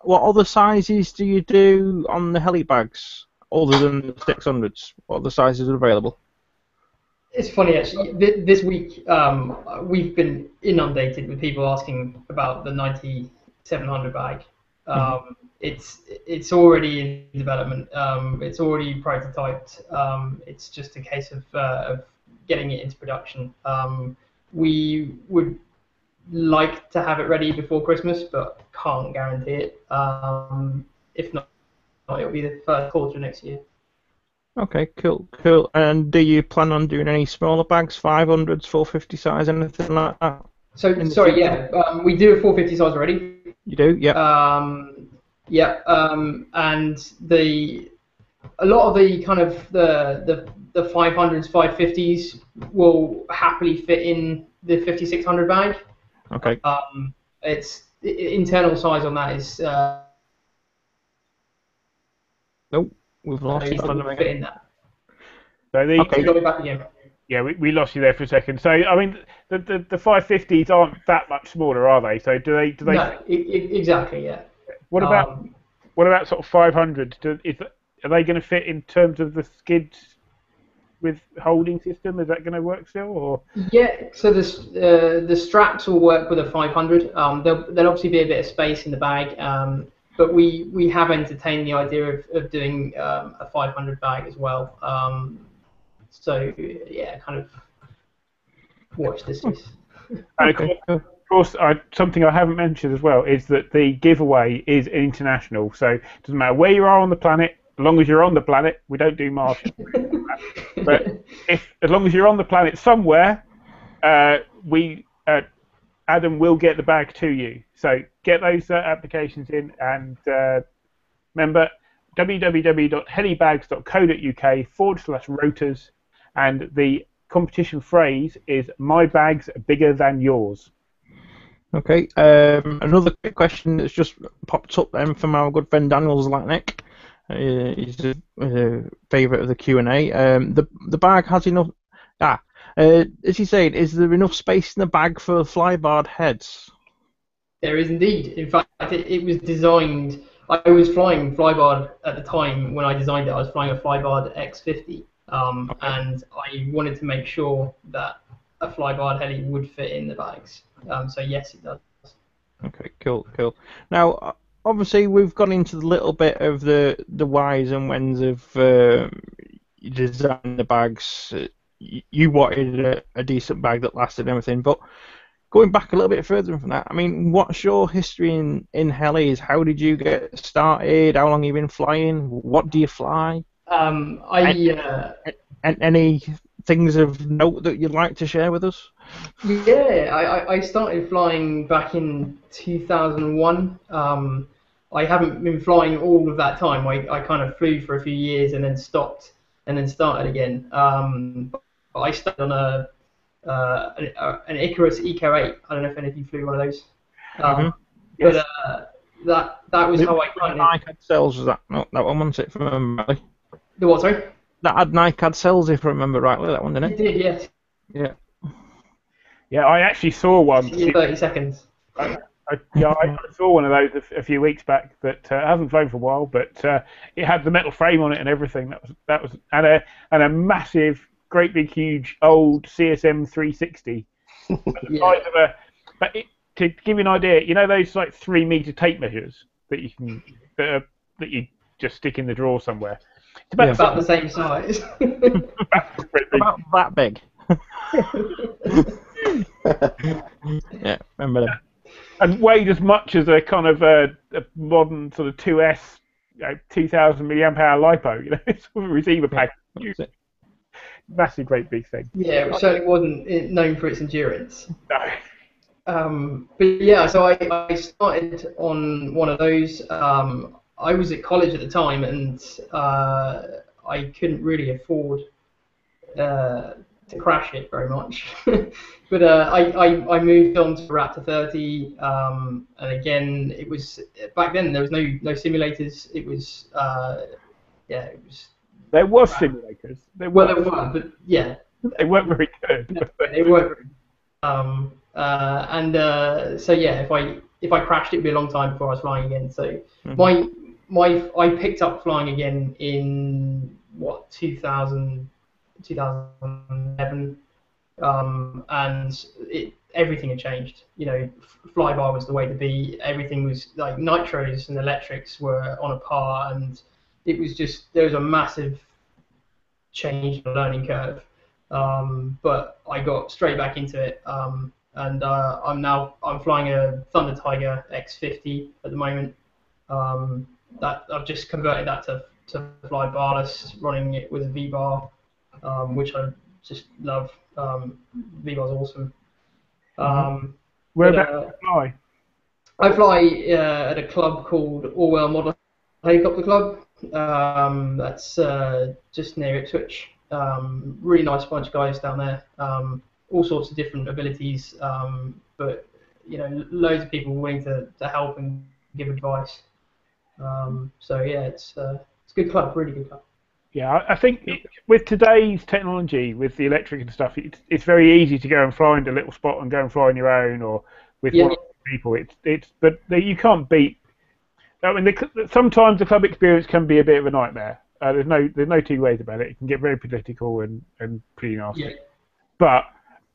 What other sizes do you do on the heli bags, other than the 600s? What other sizes are available? It's funny, actually. This week, we've been inundated with people asking about the 9700 bag. It's already in development. It's already prototyped. It's just a case of getting it into production. We would like to have it ready before Christmas, but can't guarantee it. If not, it'll be the first quarter next year. Okay, cool. And do you plan on doing any smaller bags, 500s, 450 size, anything like that? So, sorry, yeah, we do a 450 size already. You do, yeah. And a lot of the kind of the 500s, 550s will happily fit in the 5600 bag. Okay. Its internal size on that is. Nope. We've lost you. Fit in that. So okay. Got me back again. Yeah, we lost you there for a second. So I mean, the 550s aren't that much smaller, are they? So do they? No, exactly. Yeah. What about sort of 500? Are they going to fit in terms of the skids with holding system? Is that going to work still, or? Yeah. So the straps will work with a 500. There'll obviously be a bit of space in the bag. But we have entertained the idea of doing a 500 bag as well. So yeah, kind of watch this space. Okay. Of course, something I haven't mentioned as well is that the giveaway is international. So it doesn't matter where you are on the planet, as long as you're on the planet. We don't do Martian. But as long as you're on the planet somewhere, Adam will get the bag to you. So get those applications in, and remember www.helibags.co.uk/rotors, and the competition phrase is "my bag's bigger than yours." Okay. Another quick question that's just popped up then from our good friend Daniel Zlatnik. He's a favourite of the Q&A. The bag has enough. As you said, is there enough space in the bag for flybarred heads? There is indeed. In fact, it was designed. I was flying flybarred at the time when I designed it. I was flying a flybarred X50, and I wanted to make sure that a flybarred heli would fit in the bags. So yes, it does. Okay, cool. Now, obviously, we've gone into the little bit of the whys and whens of designing the bags. You wanted a decent bag that lasted and everything, but going back a little bit further from that, I mean, what's your history in helis? How did you get started? How long have you been flying? What do you fly? Any things of note that you'd like to share with us? Yeah, I started flying back in 2001. I haven't been flying all of that time. I kind of flew for a few years and then stopped and then started again. But I started on an Icarus Eco 8. I don't know if any of you flew one of those. Yes. But that was how I kind of... NICAD cells, was that? No, that one wasn't it, if I remember rightly. The what, sorry? That had NICAD cells, if I remember rightly, that one, didn't It it? did, yes. Yeah. Yeah, I actually saw one. In 30 seconds. I saw one of those a few weeks back that hasn't flown for a while, but it had the metal frame on it and everything. That was and a massive, great big, huge old CSM 360. To give you an idea, you know those like 3 meter tape measures that you just stick in the drawer somewhere. It's about the same size. About that big. Yeah, remember them. And weighed as much as a kind of a modern sort of 2S, 2,000 milliamp hour lipo. You know, it's sort of a receiver pack. Massive, great big thing. Yeah, it certainly wasn't known for its endurance. No. But yeah, so I started on one of those. I was at college at the time, and I couldn't really afford to crash it very much. But I moved on to Raptor 30, and again, it was back then there was no simulators. It was it was. There was simulators. There were, but yeah, they weren't very good. They weren't. So yeah, if I crashed, it'd be a long time before I was flying again. So I picked up flying again in 2011, and everything had changed. You know, flyby was the way to be. Everything was like nitros and electrics were on a par, and it was just there was a massive change in the learning curve. But I got straight back into it. And I'm flying a Thunder Tiger X50 at the moment. That I've just converted that to fly barless, running it with a V-bar, which I just love. V-bar's awesome. Where about you fly? I fly at a club called Orwell Model Helicopter Club. That's just near Ipswich. Really nice bunch of guys down there. All sorts of different abilities, but you know, loads of people willing to help and give advice. So yeah, it's a good club, really good club. Yeah, I think with today's technology, with the electric and stuff, it's very easy to go and fly into a little spot and go and fly on your own or with one or two people. But you can't beat. I mean, sometimes the club experience can be a bit of a nightmare. There's no two ways about it. It can get very political and pretty nasty. Yeah. But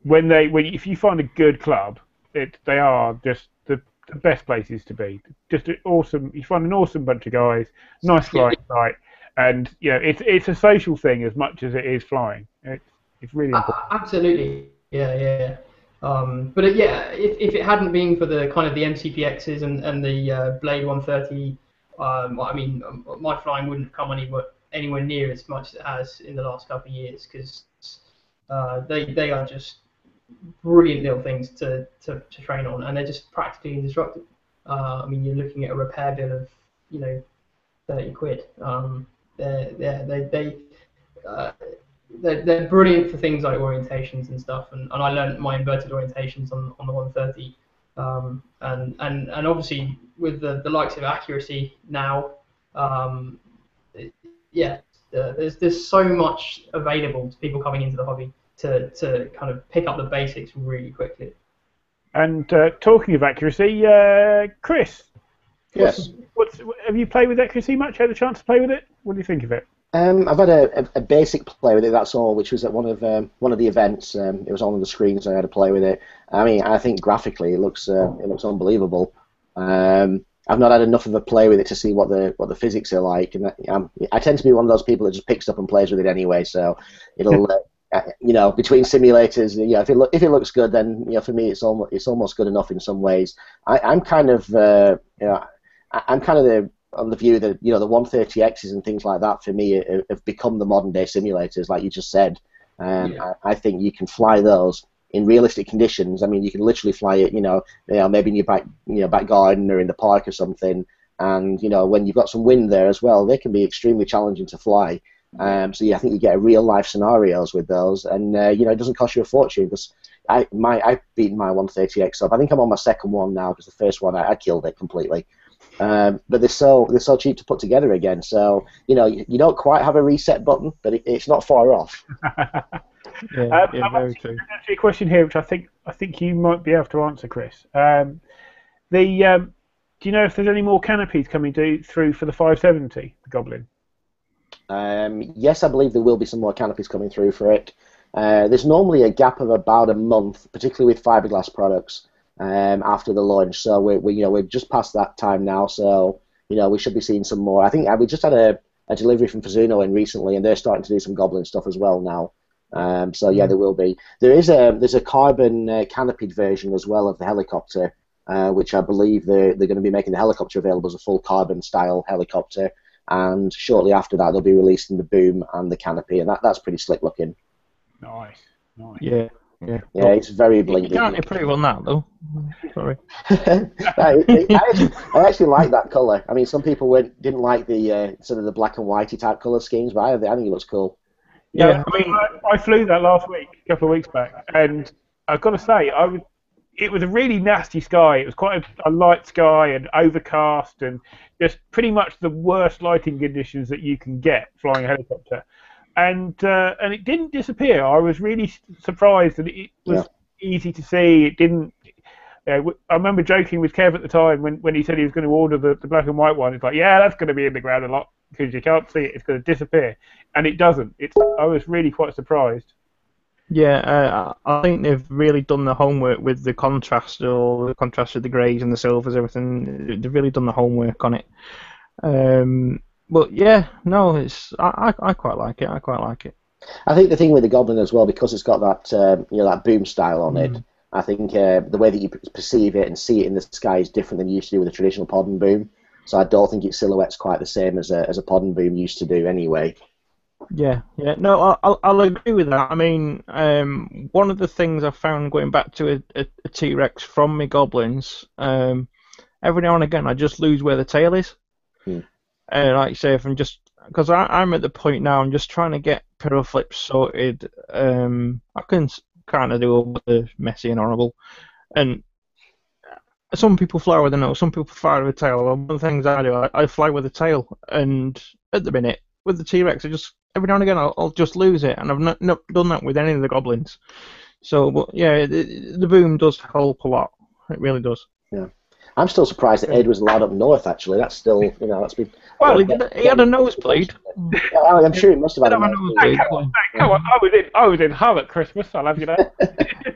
if you find a good club, they are just the best places to be. Just awesome. You find an awesome bunch of guys, nice flying site, and you know it's a social thing as much as it is flying. It's really important. Absolutely. Yeah. But if it hadn't been for the kind of the MCPXs and the Blade 130, I mean, my flying wouldn't have come anywhere near as much as it has in the last couple of years, because they are just brilliant little things to train on, and they're just practically indestructible. I mean, you're looking at a repair bill of 30 quid. They're brilliant for things like orientations and stuff, and I learned my inverted orientations on the 130, and obviously with the likes of accuracy now, there's so much available to people coming into the hobby to kind of pick up the basics really quickly. And talking of accuracy, Chris, yes, have you played with accuracy much? Had a chance to play with it? What do you think of it? I've had a basic play with it. That's all, which was at one of the events. It was on the screen, so I had to play with it. I mean, I think graphically it looks unbelievable. I've not had enough of a play with it to see what the physics are like, and I tend to be one of those people that just picks up and plays with it anyway. So it'll, between simulators, if it looks good, then for me it's almost good enough in some ways. I'm kind of on the view that the 130Xs and things like that for me have become the modern day simulators, like you just said. I think you can fly those in realistic conditions. I mean, you can literally fly it, maybe in your back garden or in the park or something. And when you've got some wind there as well, they can be extremely challenging to fly. So yeah, I think you get real life scenarios with those, and it doesn't cost you a fortune because I've beaten my 130X up. I think I'm on my second one now because the first one I killed it completely. But they're so cheap to put together again. So you don't quite have a reset button, but it's not far off. Yeah, very true. There's actually a question here which I think you might be able to answer, Chris. Do you know if there's any more canopies coming through for the 570, the Goblin? Yes, I believe there will be some more canopies coming through for it. There's normally a gap of about a month, particularly with fiberglass products, after the launch. So we're just past that time now. So we should be seeing some more. I think we just had a delivery from Fazuno in recently, and they're starting to do some Goblin stuff as well now. So yeah, there will be. There's a carbon canopied version as well of the helicopter, which I believe they're going to be making the helicopter available as a full carbon style helicopter. And shortly after that, they'll be releasing the boom and the canopy, and that's pretty slick looking. Nice. Yeah. Yeah, it's very blingy. You can't improve on that though. Sorry. I actually like that colour. I mean, some people didn't like the sort of the black and whitey type colour schemes, but I think it looks cool. Yeah, I mean, I flew that last week, a couple of weeks back, and I've got to say, it was a really nasty sky. It was quite a light sky and overcast and just pretty much the worst lighting conditions that you can get flying a helicopter. And it didn't disappear. I was really surprised that it was easy to see. It didn't. I remember joking with Kev at the time when he said he was going to order the black and white one. It's like, yeah, that's going to be in the ground a lot because you can't see it. It's going to disappear, and it doesn't. I was really quite surprised. Yeah, I think they've really done the homework with the contrast, or the contrast of the greys and the silvers, everything. They've really done the homework on it. But yeah, no, I quite like it. I think the thing with the Goblin as well, because it's got that that boom style on it. I think the way that you perceive it and see it in the sky is different than you used to do with a traditional pod and boom. So I don't think its silhouette's quite the same as a pod and boom used to do anyway. Yeah. No, I'll agree with that. I mean, one of the things I found going back to a T-Rex from my Goblins, every now and again I just lose where the tail is. Like you say, if I'm just because I'm at the point now, I'm just trying to get pedal flips sorted. I can kind of do all the messy and horrible, and some people fly with a nose, some people fly with a tail. One of the things I do, I fly with a tail, and at the minute with the T-Rex, I just every now and again I'll just lose it, and I've not done that with any of the Goblins. So, but yeah, the boom does help a lot. It really does. Yeah. I'm still surprised that Ed was allowed up north. Actually, that's still, that's been. Well, he had a nosebleed. I'm sure he must have had a nosebleed. Come on, I was in Hull at Christmas. I'll have you know.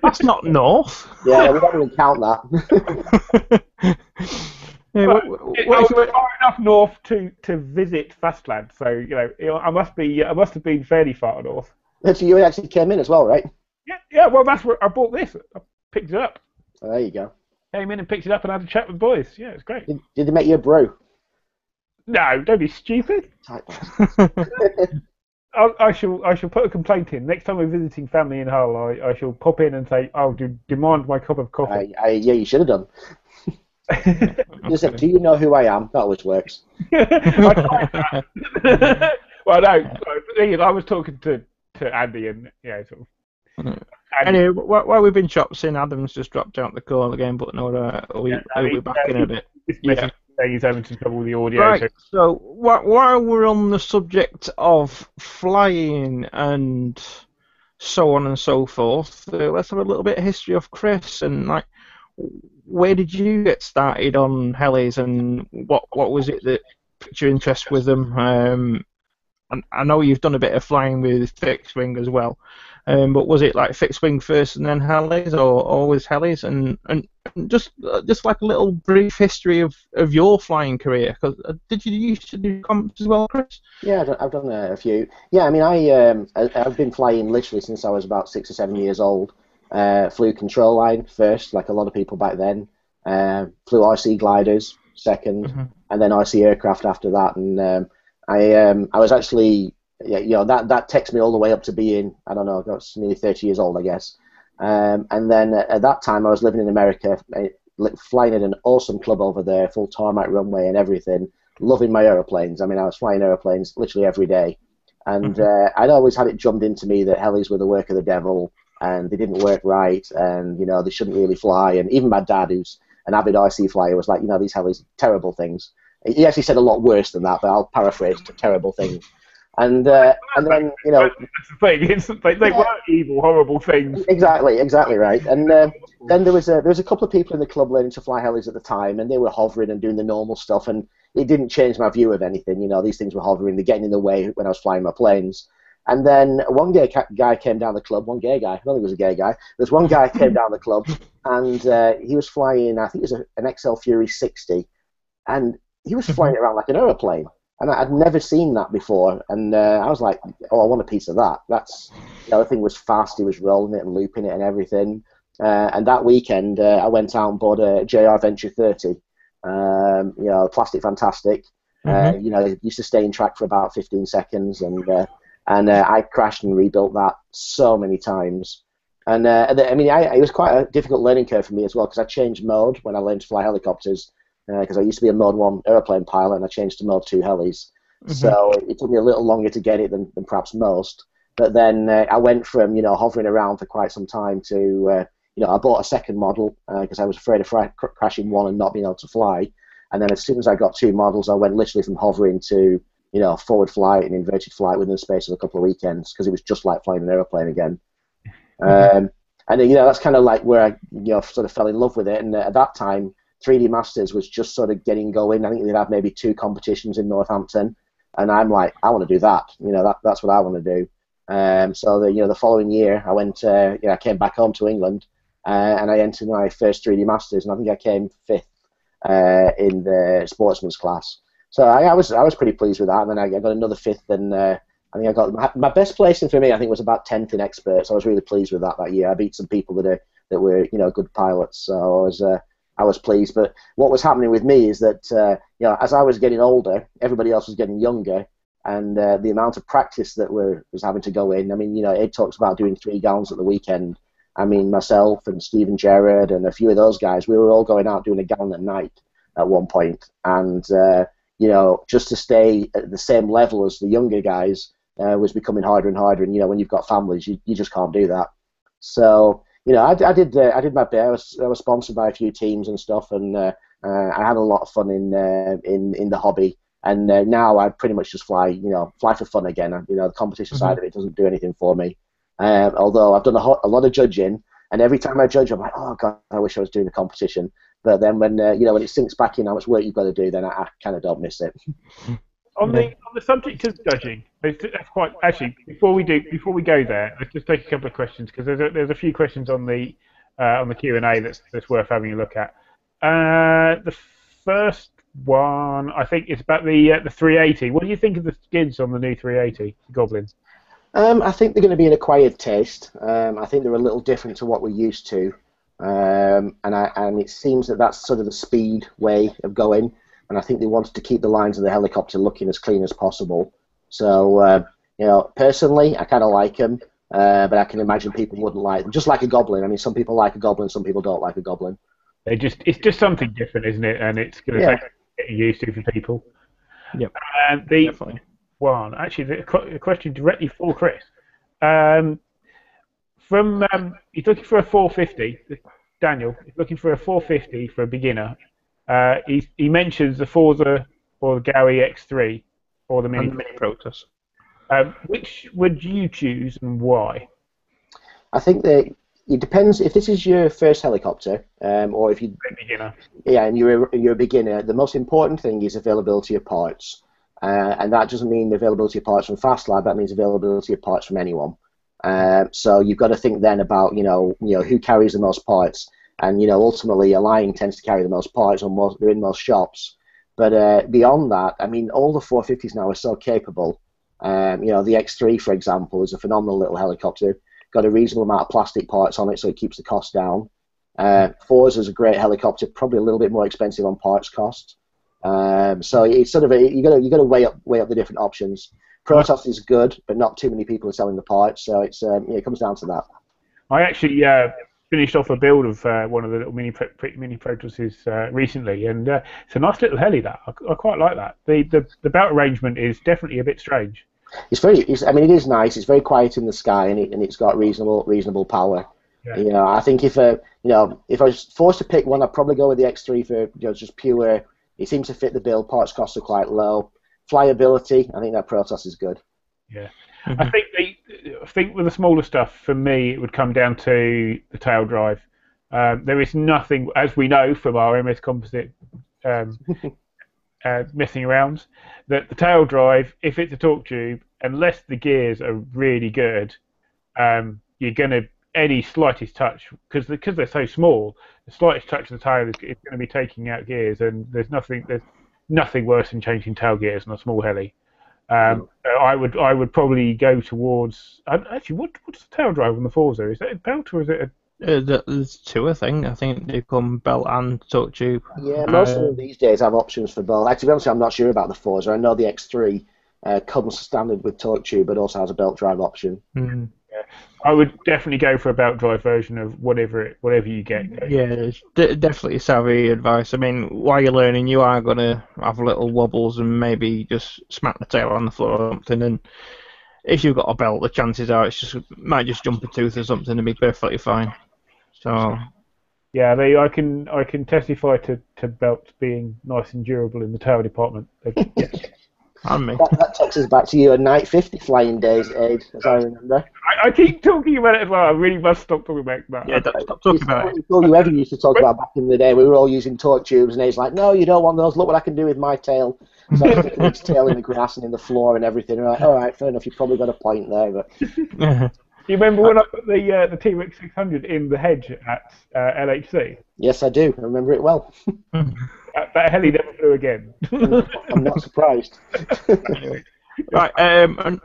That's not north. Yeah, we don't even count that. I was far enough north to visit Fastland, so I must have been fairly far north. So you actually came in as well, right? Yeah. Well, that's where I bought this. I picked it up. Oh, there you go. Came in and picked it up and had a chat with the boys. Yeah, it's great. Did they make you a brew? No, don't be stupid. I shall put a complaint in. Next time we're visiting family in Hull, I shall pop in and say, I'll demand my cup of coffee. Yeah, you should have done. You said, do you know who I am? That always works. I tried that. Well, no, I was talking to Andy and, sort of. Anyway, while we've been shopping, Adam's just dropped out the call again, but no, we'll be back in a bit. He's having some trouble with the audio. Right, so while we're on the subject of flying and so on and so forth, let's have a little bit of history of Chris and where did you get started on helis and what was it that piqued your interest with them? I know you've done a bit of flying with fixed wing as well, but was it like fixed wing first and then helis, or always helis? And just like a little brief history of your flying career, because did you used to do comps as well, Chris? Yeah, I've done a few. Yeah, I mean, I've been flying literally since I was about 6 or 7 years old. Flew control line first, like a lot of people back then. Flew RC gliders second, and then RC aircraft after that. And I was actually yeah, that takes me all the way up to being, I don't know, that's nearly 30 years old, I guess. And then at that time, I was living in America, flying at an awesome club over there, full tarmac runway and everything, loving my aeroplanes. I mean, I was flying aeroplanes literally every day. And I'd always had it drummed into me that helis were the work of the devil, and they didn't work right, and, they shouldn't really fly. And even my dad, who's an avid RC flyer, was like, these helis, terrible things. He actually said a lot worse than that, but I'll paraphrase to terrible things. And then, that's the thing. They were evil, horrible things. Exactly right. And then there was a couple of people in the club learning to fly helis at the time, and they were hovering and doing the normal stuff, and it didn't change my view of anything. These things were hovering, they're getting in the way when I was flying my planes. And then one gay guy came down the club, one gay guy, I don't think it was a gay guy, there's one guy came down the club, and he was flying, I think it was an XL Fury 60, and he was flying it around like an aeroplane. And I'd never seen that before, and I was like, "Oh, I want a piece of that." The other thing was fast. He was rolling it and looping it and everything. And that weekend, I went out and bought a JR Venture 30. Plastic fantastic. It used to stay in track for about 15 seconds, and I crashed and rebuilt that so many times. And it was quite a difficult learning curve for me as well, because I changed mode when I learned to fly helicopters. Because I used to be a Mode 1 airplane pilot, and I changed to Mode 2 helis. So it took me a little longer to get it than perhaps most. But then I went from, hovering around for quite some time to, I bought a second model because I was afraid of crashing one and not being able to fly. And then as soon as I got two models, I went literally from hovering to, forward flight and inverted flight within the space of a couple of weekends, because it was just like flying an airplane again. And that's kind of like where I, sort of fell in love with it. And at that time, 3D Masters was just sort of getting going. I think they'd have maybe 2 competitions in Northampton, and I'm like, I want to do that. That's what I want to do. So the following year, I went. I came back home to England, and I entered my first 3D Masters, and I think I came 5th in the sportsman's class. So I was pretty pleased with that. And then I got another 5th, and I think I got my best placing for me. I think was about 10th in experts. I was really pleased with that year. I beat some people that were good pilots. So I was pleased. But what was happening with me is that as I was getting older, everybody else was getting younger, and the amount of practice that was having to go in. I mean, Ed talks about doing 3 gallons at the weekend. I mean, myself and Stephen Gerrard and a few of those guys, we were all going out doing a gallon at night at one point, and just to stay at the same level as the younger guys was becoming harder and harder. And when you've got families, you just can't do that. So I did my bit. I was sponsored by a few teams and stuff, and I had a lot of fun in the hobby. And now I pretty much just fly for fun again. The competition side of it doesn't do anything for me. Although I've done a lot of judging, and every time I judge, I'm like, oh god, I wish I was doing the competition. But then when when it sinks back in how much work you've got to do, then I kind of don't miss it. On the subject of judging, that's quite actually. Before we go there, let's just take a couple of questions, because there's a few questions on the Q&A that's worth having a look at. The first one, I think, is about the 380. What do you think of the skids on the new 380 Goblin? I think they're going to be an acquired taste. I think they're a little different to what we're used to, and it seems that that's sort of the speed way of going. And I think they wanted to keep the lines of the helicopter looking as clean as possible. So, personally, I kind of like them, but I can imagine people wouldn't like them. Just like a Goblin. I mean, some people like a Goblin, some people don't like a Goblin. It's just something different, isn't it? And it's going to take getting used to for people. Yep. Definitely. One, actually, the question directly for Chris. He's looking for a 450. Daniel is looking for a 450 for a beginner. He mentions the Forza or the Gaui X3 or the Mini Protoss. Which would you choose and why? I think that it depends if this is your first helicopter, or if you're a beginner. Yeah, and you're a beginner. The most important thing is availability of parts, and that doesn't mean availability of parts from FastLab. That means availability of parts from anyone. So you've got to think then about who carries the most parts. And ultimately, Align tends to carry the most parts, they're in most shops. But beyond that, I mean, all the 450s now are so capable. The X3, for example, is a phenomenal little helicopter. Got a reasonable amount of plastic parts on it, so it keeps the cost down. Forza is a great helicopter, probably a little bit more expensive on parts cost. So it's sort of you got to weigh up the different options. Protoss is good, but not too many people are selling the parts, so it comes down to that. I actually finished off a build of one of the little mini Protosses recently, and it's a nice little heli. That I quite like that. The belt arrangement is definitely a bit strange. It is nice. It's very quiet in the sky, and it's got reasonable power. Yeah. I think if I was forced to pick one, I'd probably go with the X3 for just pure. It seems to fit the bill. Parts costs are quite low. Flyability, I think that Protoss is good. Yeah. I think with the smaller stuff, for me, it would come down to the tail drive. There is nothing, as we know from our MS Composite messing around, that the tail drive, if it's a torque tube, unless the gears are really good, you're going to, any slightest touch, because they're so small, the slightest touch of the tail is going to be taking out gears, and there's nothing worse than changing tail gears on a small heli. I would probably go towards. Actually, what's the tail drive on the Forza? Is that a belt or is it a? There's two, I think. I think they come belt and torque tube. Yeah, most of them these days have options for both. Actually, to be honest, I'm not sure about the Forza. I know the X3 comes standard with torque tube, but also has a belt drive option. Mm-hmm. Yeah. I would definitely go for a belt drive version of whatever you get. Yeah, it's definitely savvy advice. I mean, while you're learning, you are going to have little wobbles and maybe just smack the tail on the floor or something. And if you've got a belt, the chances are might just jump a tooth or something and be perfectly fine. So. Yeah, I can testify to belts being nice and durable in the tail department. That takes us back to your Night 50 flying days, Ed, as I remember. I keep talking about it as well. I really must stop talking about that. Yeah, stop talking about it. It's all you ever used to talk about back in the day. We were all using torque tubes, and Ed's like, no, you don't want those. Look what I can do with my tail. So I was sticking its tail in the grass and in the floor and everything. And we're like, all right, fair enough, you've probably got a point there. But you remember when I put the T-Rex 600 in the hedge at LHC? Yes, I do. I remember it well. That heli never flew again. I'm not surprised. Right,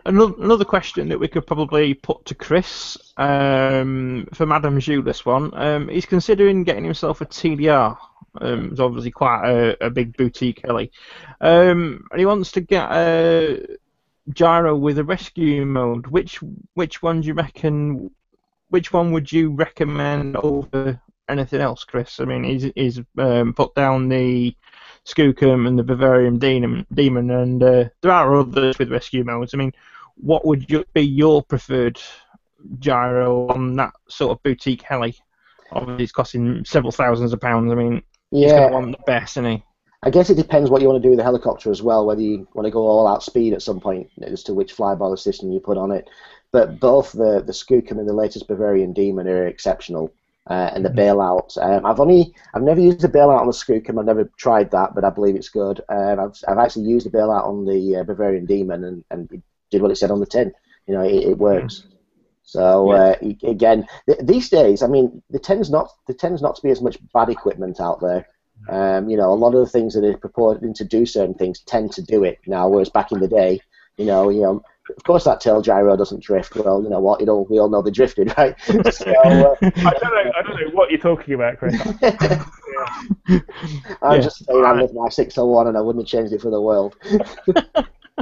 another question that we could probably put to Chris from Adam Hugh, this one. He's considering getting himself a TDR. It's obviously quite a big boutique heli. And he wants to get a gyro with a rescue mode. Which one do you reckon? Which one would you recommend over anything else, Chris? I mean, he's put down the Skookum and the Bavarian Demon, and there are others with rescue modes. I mean, what would be your preferred gyro on that sort of boutique heli? Obviously, it's costing several thousands of pounds. I mean, he's going to want the best, isn't he? I guess it depends what you want to do with the helicopter as well, whether you want to go all out speed at some point as to which flyby system you put on it. But both the Skookum and the latest Bavarian Demon are exceptional. And the bailout, I've never used the bailout on the Skookum. I've never tried that, but I believe it's good. I've actually used the bailout on the Bavarian Demon, and it did what it said on the tin. It works. So again, these days, I mean, there tends not to be as much bad equipment out there. A lot of the things that are purporting to do certain things tend to do it now, whereas back in the day, of course that tail gyro doesn't drift. Well, you know what? We all know they drifted, right? So, I don't know what you're talking about, Chris. I'm just saying I love my 601 and I wouldn't have changed it for the world.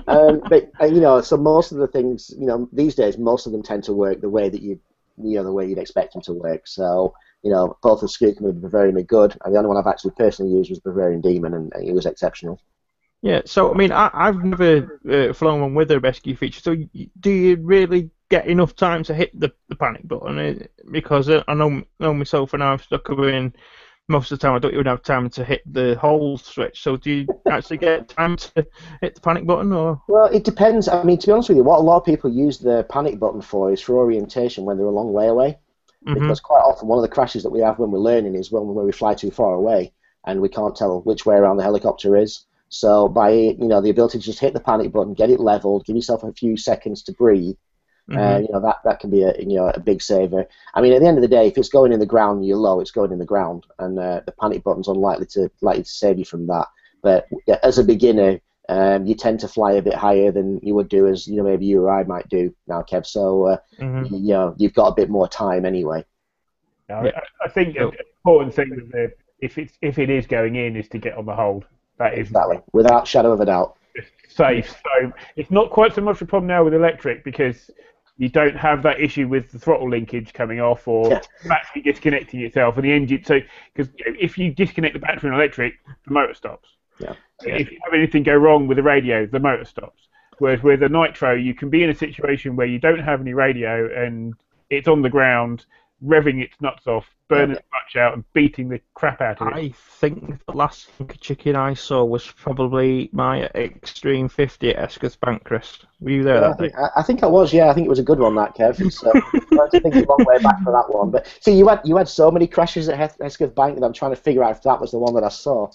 But so most of the things, these days, most of them tend to work the way that the way you'd expect them to work. So, both the Skookum and the Bavarian are good, and the only one I've actually personally used was Bavarian Demon, and it was exceptional. Yeah, so I mean, I've never flown one with a rescue feature. So do you really get enough time to hit the panic button? Because I know myself, and I've stuck in most of the time. I don't even have time to hit the hold switch. So do you actually get time to hit the panic button, or? Well, it depends. I mean, to be honest with you, what a lot of people use the panic button for is for orientation when they're a long way away. Because quite often one of the crashes that we have when we're learning is when we fly too far away and we can't tell which way around the helicopter is. So by the ability to just hit the panic button, get it leveled, give yourself a few seconds to breathe, that can be a big saver. I mean, at the end of the day, if it's going in the ground and you're low, it's going in the ground, and the panic button's unlikely to save you from that. But as a beginner, you tend to fly a bit higher than you would do as maybe you or I might do now, Kev. So you've got a bit more time anyway. I think the important thing that if it is going in is to get on the hold. That is exactly, without shadow of a doubt. just safe. So it's not quite so much a problem now with electric because you don't have that issue with the throttle linkage coming off or battery disconnecting itself and the engine. So because if you disconnect the battery in electric, the motor stops. Yeah. If you have anything go wrong with the radio, the motor stops. Whereas with a nitro, you can be in a situation where you don't have any radio and it's on the ground, revving its nuts off, burning the clutch out, and beating the crap out of it. I think the last funky chicken I saw was probably my Extreme 50 at Esker's Bank, Chris. Were you there that day? I think I was, yeah. I think it was a good one, that, Kev. So I think a long way back for that one. But see, you had so many crashes at Esker's Bank that I'm trying to figure out if that was the one that I saw.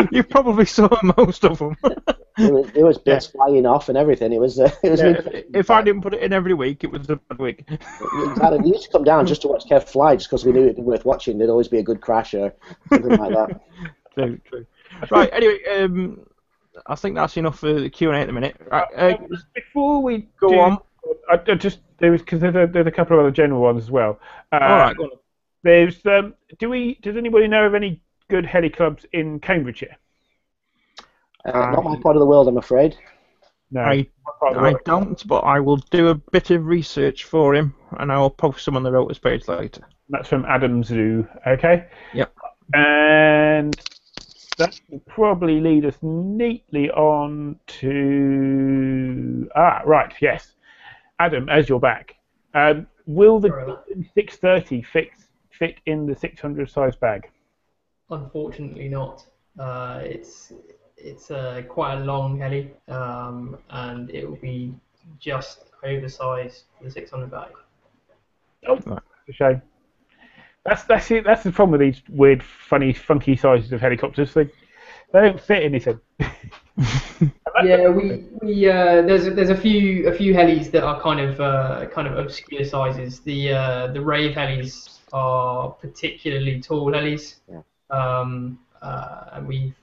You probably saw most of them. There was bits flying off and everything. It was. If I didn't put it in every week, it was a bad week. Exactly. We used to come down just to watch Kev fly, just because we knew it'd be worth watching. There'd always be a good crash or something like that. True. Right. Anyway, I think that's enough for the Q&A at the minute. Right, before we go on, I just there's a couple of other general ones as well. All right. Go on. There's does anybody know of any good heli clubs in Cambridgeshire? Not my part of the world, I'm afraid. No, I don't, but I will do a bit of research for him, and I will post some on the Rotors page later. That's from Adam Zoo, okay? Yep. And that will probably lead us neatly on to... right, yes. Adam, as you're back, will the 630 fit in the 600 size bag? Unfortunately not. It's quite a long heli, and it will be just oversized for the 600 bag. Oh, that's a shame. That's it. That's the problem with these weird, funny, funky sizes of helicopters. They don't fit anything. Yeah, we there's a few helis that are kind of obscure sizes. The Rave helis are particularly tall helis. Yeah. And we've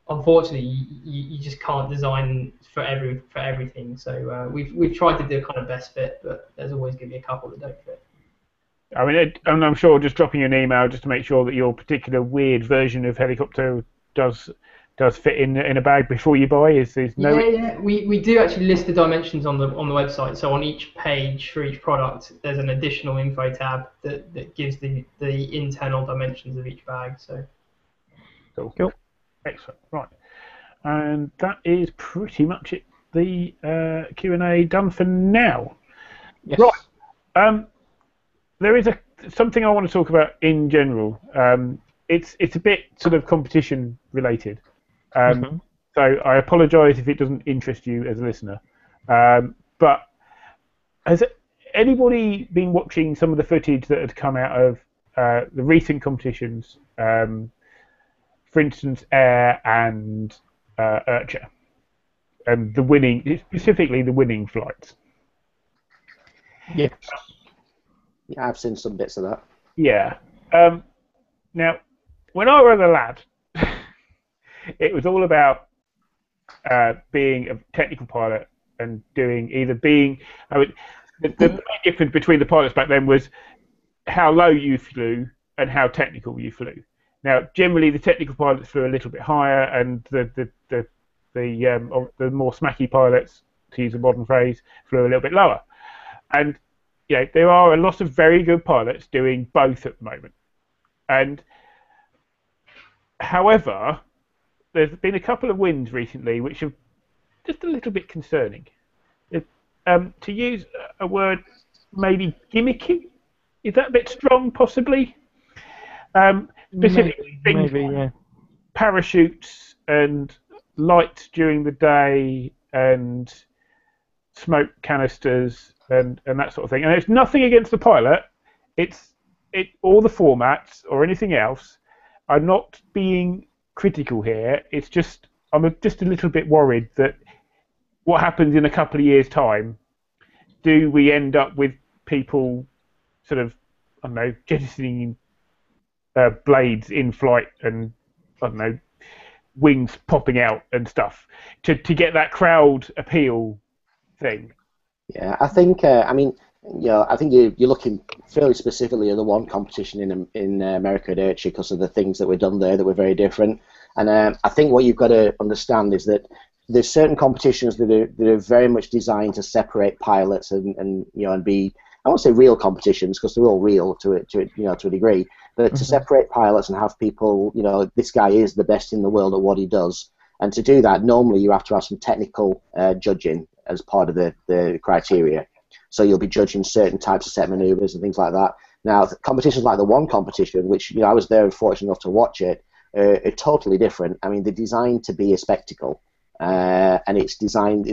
unfortunately you just can't design for everything. So we've tried to do a kind of best fit, but there's always going to be a couple that don't fit. I mean, and I'm sure just dropping you an email just to make sure that your particular weird version of helicopter does fit in a bag before you buy is no. Yeah. We do actually list the dimensions on the website. So on each page for each product, there's an additional info tab that gives the internal dimensions of each bag. So. Cool. Excellent. Right. And that is pretty much it. The Q&A done for now. Yes. Right. There is something I want to talk about in general. It's a bit sort of competition related. So I apologise if it doesn't interest you as a listener. But has anybody been watching some of the footage that had come out of the recent competitions? For instance, Air and Urcha, and specifically the winning flights. Yes. Yeah, I've seen some bits of that. Yeah. Now, when I was a lad, it was all about being a technical pilot and the main difference between the pilots back then was how low you flew and how technical you flew. Now, generally, the technical pilots flew a little bit higher, and the more smacky pilots, to use a modern phrase, flew a little bit lower. And there are a lot of very good pilots doing both at the moment. And however, there's been a couple of wins recently which are just a little bit concerning. To use a word, maybe gimmicky. Is that a bit strong, possibly? Specifically, things like parachutes and lights during the day and smoke canisters and that sort of thing. And it's nothing against the pilot. All the formats or anything else. I'm not being critical here. It's just I'm just a little bit worried that what happens in a couple of years' time, do we end up with people sort of, I don't know, jettisoning blades in flight and, I don't know, wings popping out and stuff to get that crowd appeal thing? Yeah, I think, I think you're looking fairly specifically at the one competition in America at Urcha because of the things that were done there that were very different. And I think what you've got to understand is that there's certain competitions that are very much designed to separate pilots and be, I won't say real competitions because they're all real to a degree, but to separate pilots and have people, this guy is the best in the world at what he does. And to do that, normally you have to have some technical judging as part of the criteria. So you'll be judging certain types of set maneuvers and things like that. Now, competitions like the one competition, which I was there and fortunate enough to watch it, are totally different. I mean, they're designed to be a spectacle, and it's designed.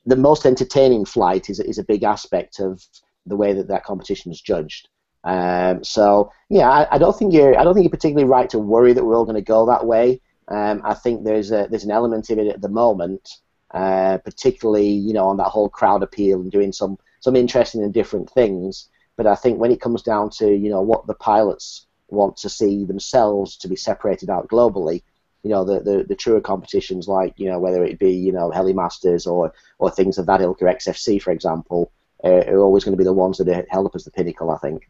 The most entertaining flight is a big aspect of the way that competition is judged. So yeah, I don't think you're particularly right to worry that we're all going to go that way. I think there's an element of it at the moment, particularly on that whole crowd appeal and doing some interesting and different things. But I think when it comes down to what the pilots want to see themselves to be separated out globally, the truer competitions like whether it be Heli Masters or things of that ilk or XFC for example, are always going to be the ones that are held up as the pinnacle, I think.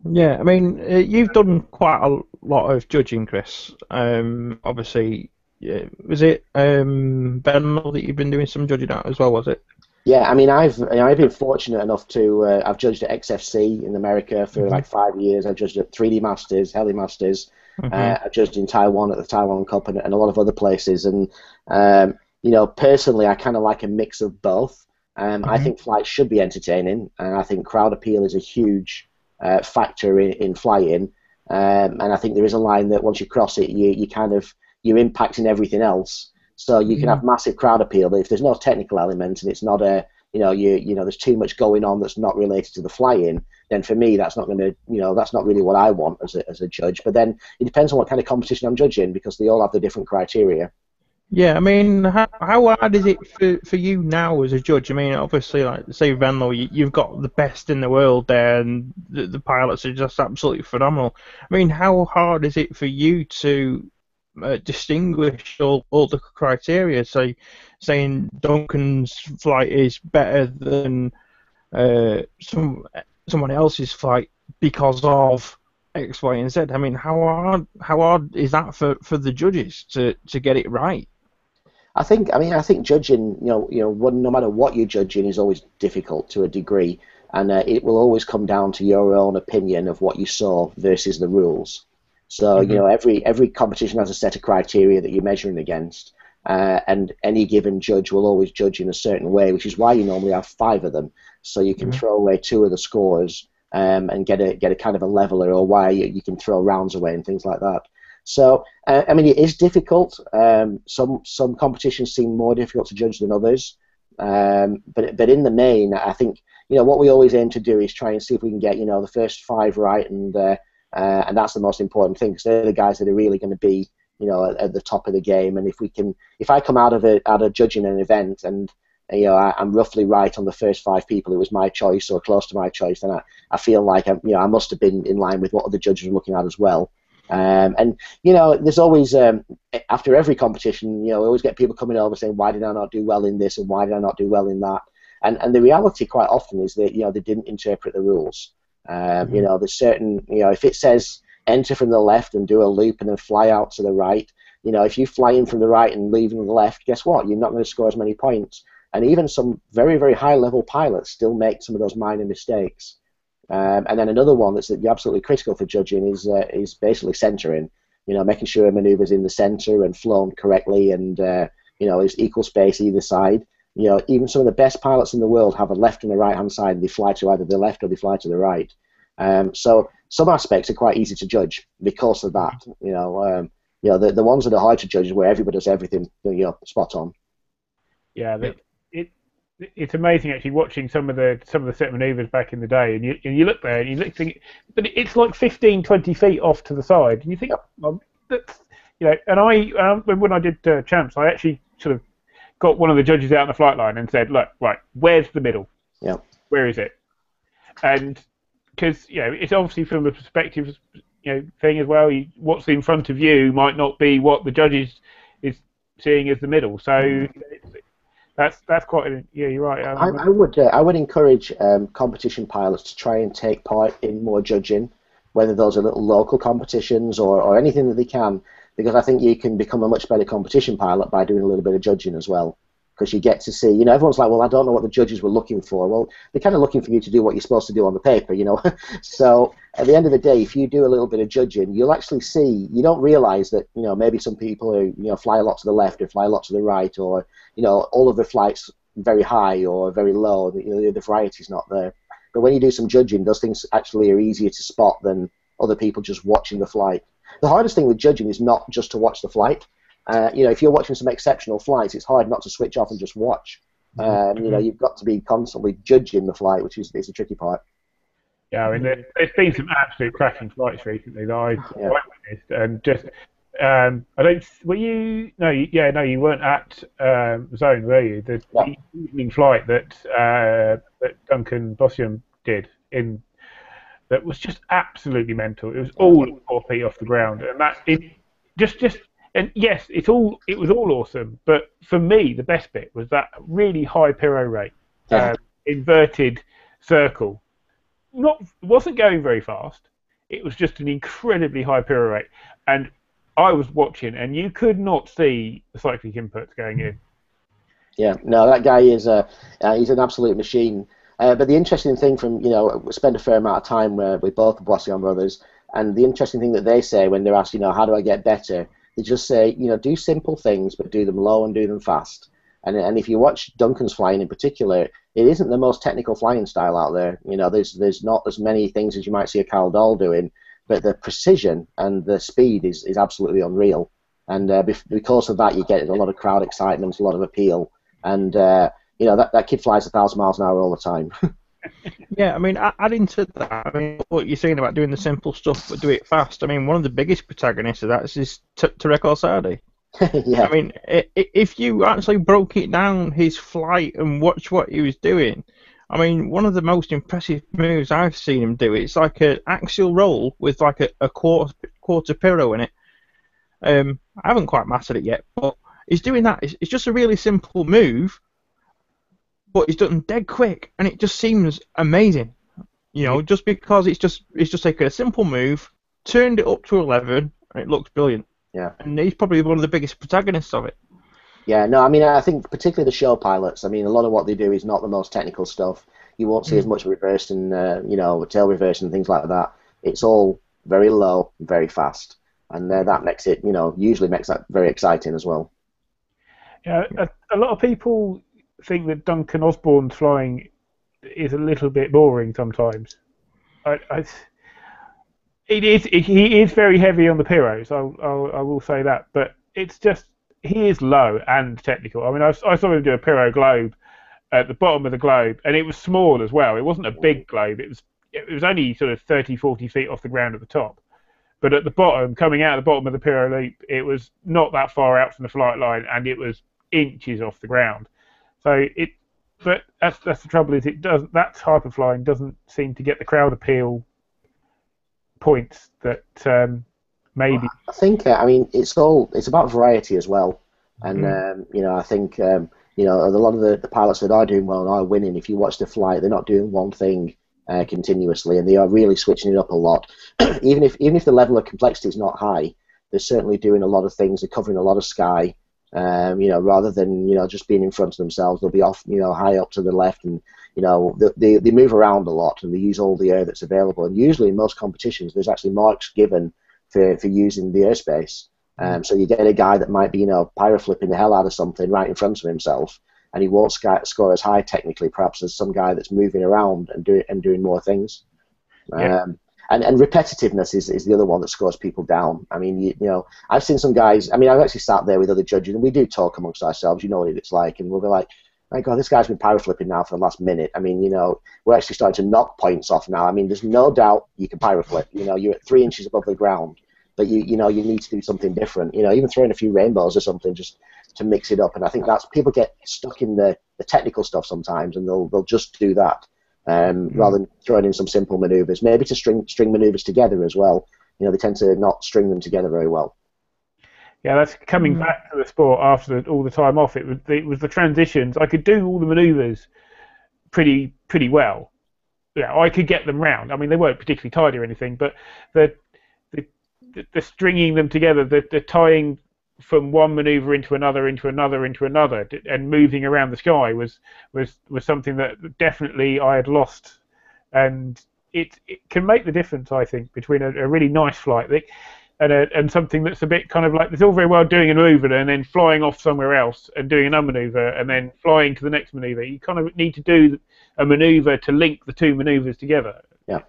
Yeah, I mean, you've done quite a lot of judging, Chris. Obviously, was it Benno that you've been doing some judging at as well, was it? Yeah, I mean, I've been fortunate enough to I've judged at XFC in America for like 5 years. I've judged at 3D Masters, Heli Masters. I've judged in Taiwan at the Taiwan Cup and a lot of other places. And personally, I kind of like a mix of both. I think flights should be entertaining, and I think crowd appeal is a huge factor in flying. And I think there is a line that once you cross it, you're impacting everything else. So you can have massive crowd appeal, but if there's no technical element and it's not there's too much going on that's not related to the flying, then for me that's not that's not really what I want as a judge. But then it depends on what kind of competition I'm judging because they all have the different criteria. Yeah, I mean, how hard is it for you now as a judge? I mean, obviously, like say Venlo, you've got the best in the world there, and the pilots are just absolutely phenomenal. I mean, how hard is it for you to distinguish all the criteria? So, saying Duncan's flight is better than someone else's flight because of X, Y, and Z. I mean, how hard is that for the judges to get it right? I think judging, no matter what you're judging, is always difficult to a degree, and it will always come down to your own opinion of what you saw versus the rules. So every competition has a set of criteria that you're measuring against, and any given judge will always judge in a certain way, which is why you normally have 5 of them, so you can throw away 2 of the scores and get a kind of a leveler, or why you can throw rounds away and things like that. So, I mean, it is difficult. Some competitions seem more difficult to judge than others. But in the main, I think, what we always aim to do is try and see if we can get, the first 5 right, and that's the most important thing, because they're the guys that are really going to be, at the top of the game. And if I come out of judging an event and I'm roughly right on the first 5 people, it was my choice or close to my choice, then I feel like I must have been in line with what other judges were looking at as well. And there's always after every competition, we always get people coming over saying, why did I not do well in this and why did I not do well in that? And the reality quite often is that they didn't interpret the rules. There's certain, if it says enter from the left and do a loop and then fly out to the right, if you fly in from the right and leave from the left, guess what? You're not going to score as many points. And even some very, very high level pilots still make some of those minor mistakes. And then another one that's absolutely critical for judging is basically centering. Making sure a maneuver's in the center and flown correctly, and is equal space either side. Even some of the best pilots in the world have a left and a right hand side, and they fly to either the left or they fly to the right. So some aspects are quite easy to judge because of that. The ones that are hard to judge is where everybody does everything spot on. Yeah, it's amazing actually watching some of the set maneuvers back in the day, and you look there and you think, but it's like 15, 20 feet off to the side, and you think, that's, and I when I did champs, I actually sort of got one of the judges out on the flight line and said, look, right, where's the middle? Yeah. Where is it? And because it's obviously from the perspective thing as well. What's in front of you might not be what the judges is seeing as the middle. So. That's quite. You're right. I would encourage competition pilots to try and take part in more judging, whether those are little local competitions or anything that they can, because I think you can become a much better competition pilot by doing a little bit of judging as well. Because you get to see, you know, everyone's like, well, I don't know what the judges were looking for. Well, they're kind of looking for you to do what you're supposed to do on the paper, you know. So at the end of the day, if you do a little bit of judging, you'll actually see, you don't realize that, you know, maybe some people who, you know, fly a lot to the left or fly a lot to the right, or, you know, all of the flights very high or very low, you know, the variety's not there. But when you do some judging, those things actually are easier to spot than other people just watching the flight. The hardest thing with judging is not just to watch the flight. You know, if you're watching some exceptional flights, it's hard not to switch off and just watch. You know, you've got to be constantly judging the flight, which is the tricky part. Yeah, I mean, there's been some absolute cracking flights recently that I witnessed, and just I don't. Were you? No, no, you weren't at Zone, were you? The evening flight that Duncan Bossium did that was just absolutely mental. It was all 4 feet off the ground, and and yes, it was all awesome. But for me, the best bit was that really high piro rate, inverted circle. Wasn't going very fast. It was just an incredibly high piro rate, and I was watching, and you could not see the cyclic inputs going in. Yeah, no, that guy is he's an absolute machine. But the interesting thing we spend a fair amount of time with both the Bossion brothers, and the interesting thing that they say when they're asked, you know, how do I get better? They just say, you know, do simple things, but do them low and do them fast. And if you watch Duncan's flying in particular, it isn't the most technical flying style out there. You know, there's not as many things as you might see a Kyle Dahl doing, but the precision and the speed is absolutely unreal. And because of that, you get a lot of crowd excitement, a lot of appeal, and you know, that kid flies 1,000 miles an hour all the time. Yeah, I mean, adding to that, I mean, what you're saying about doing the simple stuff but do it fast, I mean, one of the biggest protagonists of that is Tarek El-Saadi. Yeah. I mean, if you actually broke it down, his flight, and watch what he was doing, I mean, one of the most impressive moves I've seen him do, it's like an axial roll with like a quarter piro in it. I haven't quite mastered it yet, but he's doing that. It's just a really simple move, but he's done dead quick, and it just seems amazing. You know, just because it's just taken a simple move, turned it up to 11, and it looks brilliant. Yeah. And he's probably one of the biggest protagonists of it. Yeah, no, I mean, I think particularly the show pilots, I mean, a lot of what they do is not the most technical stuff. You won't see as much reverse and, you know, tail reverse and things like that. It's all very low, very fast. And that makes it, you know, usually makes that very exciting as well. Yeah, a lot of people think that Duncan Osborne's flying is a little bit boring sometimes. He is very heavy on the piros. I will say that, but it's just he is low and technical. I mean, I saw him do a piro globe at the bottom of the globe, and it was small as well. It wasn't a big globe. It was only sort of 30, 40 feet off the ground at the top. But at the bottom, coming out of the bottom of the piro loop, it was not that far out from the flight line, and it was inches off the ground. But that's the trouble, is that type of flying doesn't seem to get the crowd appeal points that maybe. I think I mean it's about variety as well, and you know, I think you know, a lot of the pilots that are doing well and are winning, if you watch the flight, they're not doing one thing continuously, and they are really switching it up a lot. even if the level of complexity is not high, they're certainly doing a lot of things. They're covering a lot of sky. You know, rather than, you know, just being in front of themselves, they'll be off, you know, high up to the left, and, you know, they move around a lot, and they use all the air that's available. And usually in most competitions, there's actually marks given for using the airspace. So you get a guy that might be, you know, pyro flipping the hell out of something right in front of himself, and he won't score as high technically, perhaps, as some guy that's moving around and doing more things. Yeah. And repetitiveness is the other one that scores people down. I mean, you know, I've seen some guys. I mean, I've actually sat there with other judges, and we do talk amongst ourselves. You know what it's like, and we'll be like, "My God, this guy's been pyro flipping now for the last minute." I mean, you know, we're actually starting to knock points off now. I mean, there's no doubt you can pyro flip. You know, you're at 3 inches above the ground, but you know, you need to do something different. You know, even throwing a few rainbows or something just to mix it up. And I think that's, people get stuck in the technical stuff sometimes, and they'll just do that. Rather than throwing in some simple maneuvers, maybe to string maneuvers together as well. You know, they tend to not string them together very well. Yeah, that's coming back to the sport after all the time off. It was the transitions. I could do all the maneuvers pretty well. Yeah, I could get them round. I mean, they weren't particularly tidy or anything, but the the stringing them together, the tying from one manoeuvre into another, and moving around the sky was something that definitely I had lost, and it can make the difference, I think, between a really nice flight and something that's a bit kind of like, it's all very well doing a manoeuvre and then flying off somewhere else and doing another manoeuvre and then flying to the next manoeuvre. You kind of need to do a manoeuvre to link the two manoeuvres together. Yeah.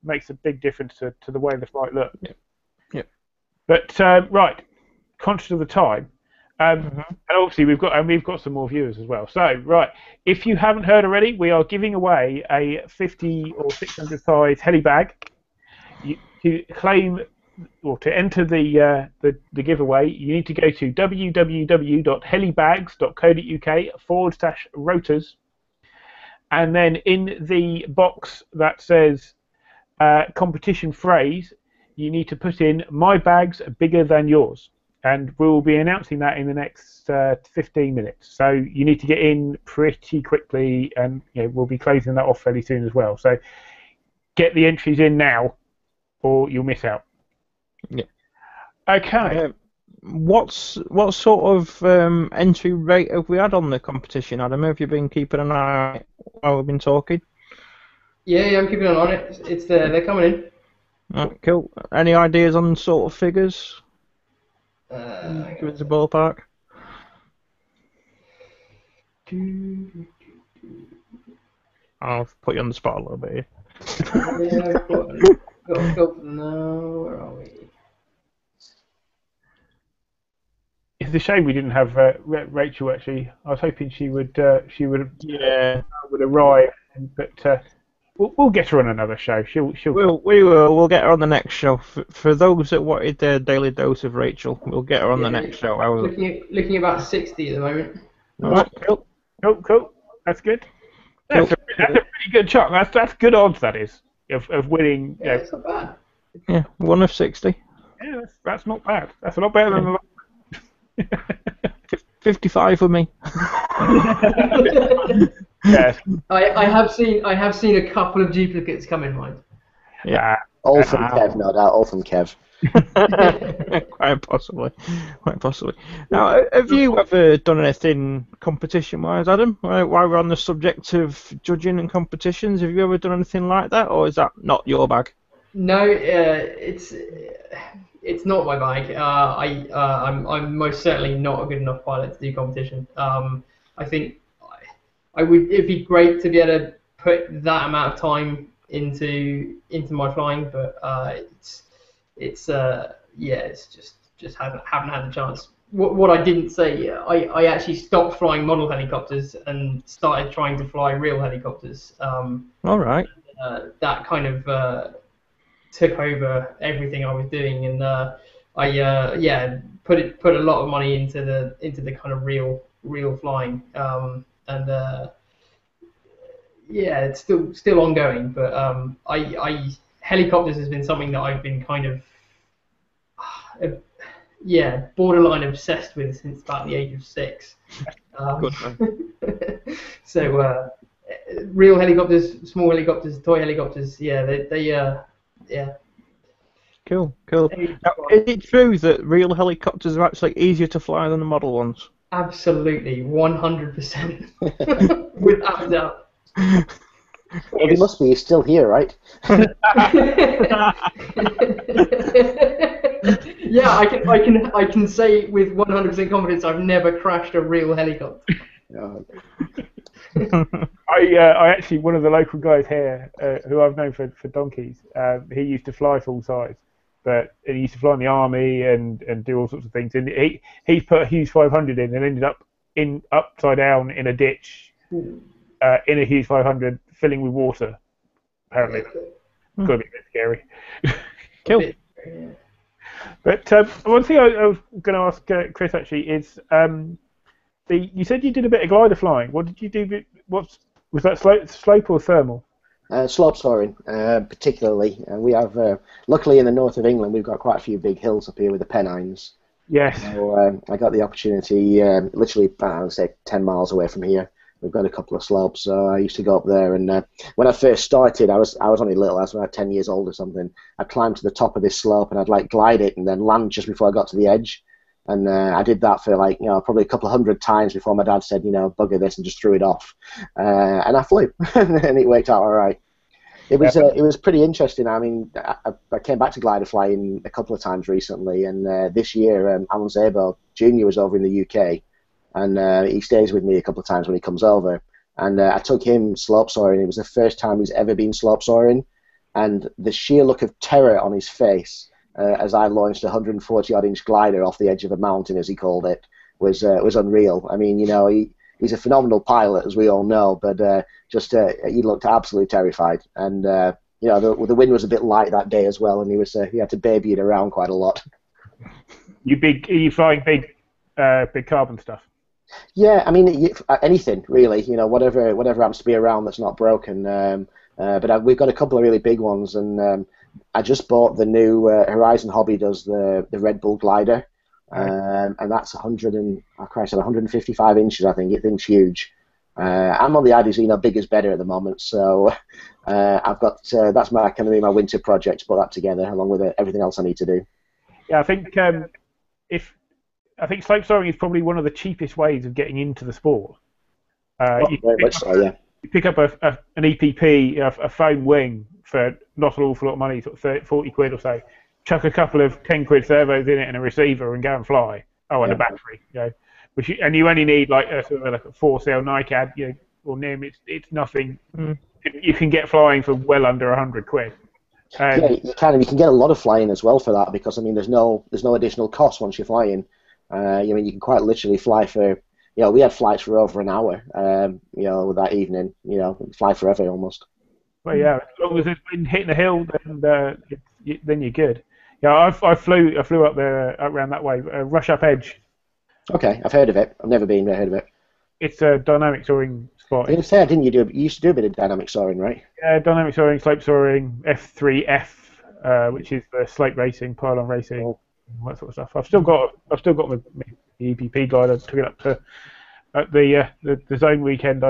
Makes a big difference to the way the flight looked. Yeah. But right, conscious of the time, and obviously we've got some more viewers as well. So right, if you haven't heard already, we are giving away a 50 or 600 size heli bag. To claim or to enter the giveaway, you need to go to www.helibags.co.uk/rotors, and then in the box that says competition phrase, you need to put in "my bag's bigger than yours," and we'll be announcing that in the next 15 minutes. So you need to get in pretty quickly, and we'll be closing that off fairly soon as well. So get the entries in now, or you'll miss out. Yeah. Okay. What sort of entry rate have we had on the competition, Adam? Have you been keeping an eye on it while we've been talking? Yeah, I'm keeping an eye on it. It's they're coming in. Right, cool. Any ideas on sort of figures? Give us a ballpark. I'll put you on the spot a little bit here. Yeah, where are we? It's a shame we didn't have Rachel. Actually, I was hoping she would arrive, but we'll get her on another show. We'll get her on the next show. For those that wanted their daily dose of Rachel, we'll get her on the next show. Looking about 60 at the moment. All right, cool. That's good. That's a pretty good shot. That's good odds. That is of winning. Yeah, it's not bad. Yeah, 1 of 60. Yeah, that's not bad. That's a lot better than the 55 for me. Yes. I have seen a couple of duplicates come in mind. Yeah. All from Kev, no doubt. All from Kev. Quite possibly. Now, have you ever done anything competition-wise, Adam? While we're on the subject of judging and competitions, have you ever done anything like that, or is that not your bag? No, it's not my bag. I'm most certainly not a good enough pilot to do competition. I think it'd be great to be able to put that amount of time into my flying, but it's just haven't had the chance. What I didn't say, I actually stopped flying model helicopters and started trying to fly real helicopters. All right. That kind of took over everything I was doing, and I put a lot of money into the kind of real flying, and it's still ongoing, but helicopters has been something that I've been kind of borderline obsessed with since about the age of 6. Good man. So real helicopters, small helicopters, toy helicopters, Cool. Now, is it true that real helicopters are actually easier to fly than the model ones? Absolutely, 100%, without a doubt. Well, he must be. He's still here, right? Yeah, I can say with 100% confidence I've never crashed a real helicopter. I actually, one of the local guys here, who I've known for donkeys, he used to fly full size, but he used to fly in the army and do all sorts of things. And he put a Hughes 500 in and ended up upside down in a ditch in a Hughes 500, filling with water. Apparently, it's got to be a bit scary. Cool. But one thing I was going to ask Chris actually is, you said you did a bit of glider flying. What did you do? Was that slope or thermal? Slope soaring, particularly. We have, luckily in the north of England, we've got quite a few big hills up here with the Pennines. Yes. So I got the opportunity, literally, I would say 10 miles away from here, We've got a couple of slopes, so I used to go up there. And when I first started, I was only little. I was about 10 years old or something. I'd climb to the top of this slope and I'd like glide it and then land just before I got to the edge. And I did that for like probably a couple of hundred times before my dad said bugger this and just threw it off. And I flew, and it worked out all right. It was pretty interesting. I mean, I came back to glider flying a couple of times recently, and this year Alan Zabel Jr. was over in the UK, and he stays with me a couple of times when he comes over. And I took him slope soaring. It was the first time he's ever been slope soaring, and the sheer look of terror on his face as I launched a 140-odd inch glider off the edge of a mountain, as he called it, was unreal. I mean, he's a phenomenal pilot, as we all know, but he looked absolutely terrified. And the wind was a bit light that day as well, and he had to baby it around quite a lot. Are you flying big carbon stuff? Yeah, I mean anything really. Whatever happens to be around that's not broken. But we've got a couple of really big ones, and I just bought the new Horizon Hobby does the Red Bull glider. And that's 155 inches, I think. It thing's huge. I'm on the idea, big is better at the moment. So I've got that's my my winter project to put that together, along with everything else I need to do. Yeah, I think slope soaring is probably one of the cheapest ways of getting into the sport. Very much so, yeah. You pick up an EPP, a foam wing for not an awful lot of money, sort of 30, 40 quid or so. Chuck a couple of 10 quid servos in it and a receiver and go and fly. Oh, and a battery, and you only need like a 4-cell NICAD, or NIM. It's nothing. You can get flying for well under 100 quid. Yeah, you can, and you can get a lot of flying as well for that, because I mean, there's no additional cost once you're flying. You can quite literally fly for. We had flights for over an hour. That evening. Fly forever almost. Well, yeah, as long as it's been hitting a hill, then you're good. Yeah, I flew up there, around that way. Rush Up Edge. Okay, I've heard of it. I've never been, but heard of it. It's a dynamic soaring spot. You didn't you? You used to do a bit of dynamic soaring, right? Yeah, dynamic soaring, slope soaring, F3F, which is the slope racing, pylon racing, all that sort of stuff. I've still got my EPP glider. I took it up to at the zone weekend.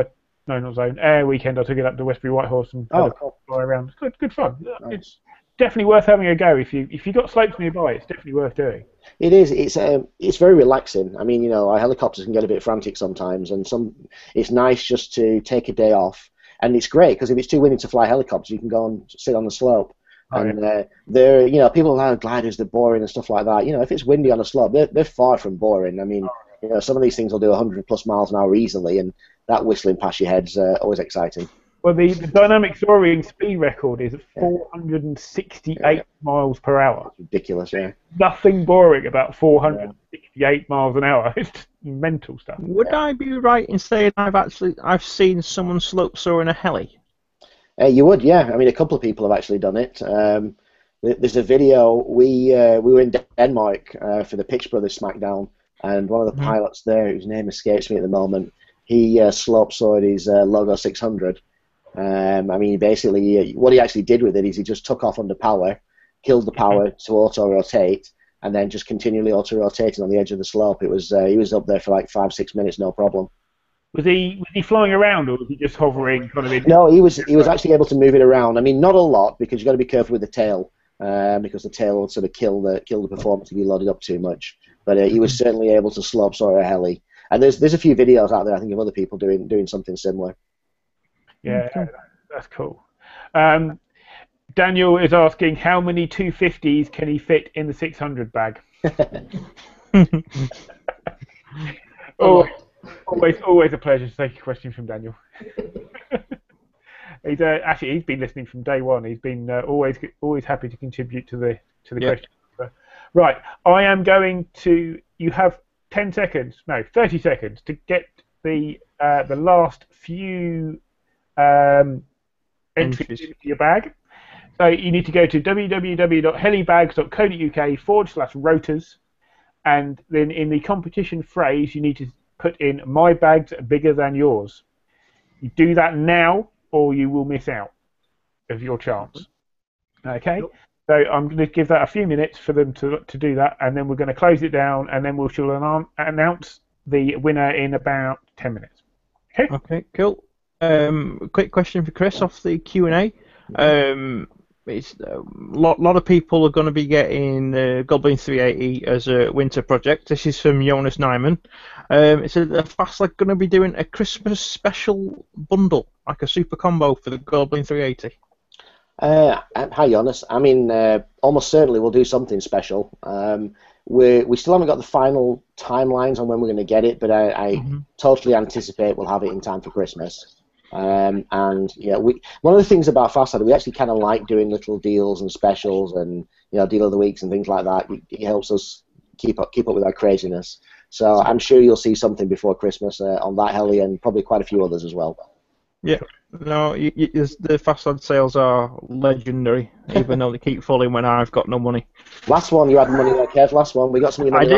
Air weekend. I took it up to Westbury Whitehorse and fly around. It's good fun. Nice. It's definitely worth having a go if you got slopes nearby. It's definitely worth doing. It is. It's very relaxing. I mean, our helicopters can get a bit frantic sometimes, and it's nice just to take a day off. And it's great because if it's too windy to fly helicopters, you can go and sit on the slope. People have gliders, they're boring and stuff like that. If it's windy on a slope, they're far from boring. I mean, some of these things will do 100 plus miles an hour easily, and that whistling past your head's always exciting. Well, the dynamic soaring speed record is 468 miles per hour. That's ridiculous, yeah. Nothing boring about 468 miles an hour. It's just mental stuff. Would I be right in saying I've seen someone slope soaring a heli? You would, yeah. I mean, a couple of people have actually done it. There's a video. We were in Denmark for the Pitch Brothers Smackdown, and one of the pilots there, whose name escapes me at the moment, he slope soared his Logo 600. I mean, basically, what he actually did with it is he just took off under power, killed the power to auto-rotate, and then just continually auto-rotating on the edge of the slope. He was up there for like 5-6 minutes, no problem. Was he flying around, or was he just hovering kind of? No, he was actually able to move it around. I mean, not a lot, because you've got to be careful with the tail, because the tail will sort of kill the performance if you load it up too much. But he was certainly able to slope soar a heli. And there's a few videos out there, I think, of other people doing something similar. Yeah, that's cool. Daniel is asking, how many 250s can he fit in the 600 bag? Always a pleasure to take a question from Daniel. He's been listening from day one. He's been always happy to contribute to the question. Right, I am going to. You have 30 seconds to get the last few entries into your bag. So you need to go to www.helibags.co.uk/rotors, and then in the competition phrase you need to put in "my bags are bigger than yours." You do that now, or you will miss out of your chance. Okay. So I'm going to give that a few minutes for them to do that, and then we're going to close it down, and then we shall announce the winner in about 10 minutes. Okay, cool. Quick question for Chris off the Q&A. It's a lot of people are going to be getting Goblin 380 as a winter project. This is from Jonas Nyman. It says the Fastlag going to be doing a Christmas special bundle, like a super combo for the Goblin 380. Hi, Jonas. I mean, almost certainly we'll do something special. We still haven't got the final timelines on when we're going to get it, but I totally anticipate we'll have it in time for Christmas. And yeah, one of the things about Fastlag, we actually kind of like doing little deals and specials and deal of the weeks and things like that. It helps us keep up with our craziness. So I'm sure you'll see something before Christmas on that heli and probably quite a few others as well. Yeah. No, the Fastlag sales are legendary, even though they keep falling when I've got no money. Last one, you had money there, Kev. Last one, we got some of your money.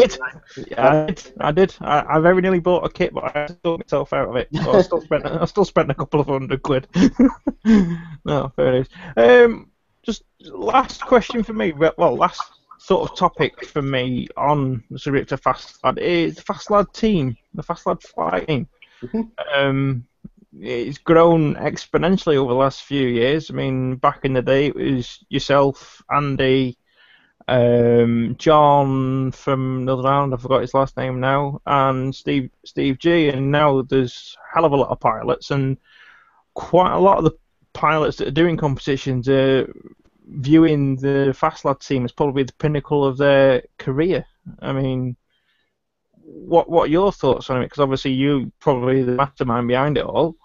I did. I very nearly bought a kit, but I sold myself out of it. So I still spent a couple of £100. No, fair it is. Just last question for me. Well, last sort of topic for me on the subject of Fastlag is the Fastlag team, the Fastlag fighting. It's grown exponentially over the last few years. I mean, back in the day, it was yourself, Andy, John from Northern Ireland, I forgot his last name now, and Steve G. And now there's a hell of a lot of pilots, and quite a lot of the pilots that are doing competitions are viewing the Fastlag team as probably the pinnacle of their career. I mean, what are your thoughts on it? Because obviously you probably the mastermind behind it all.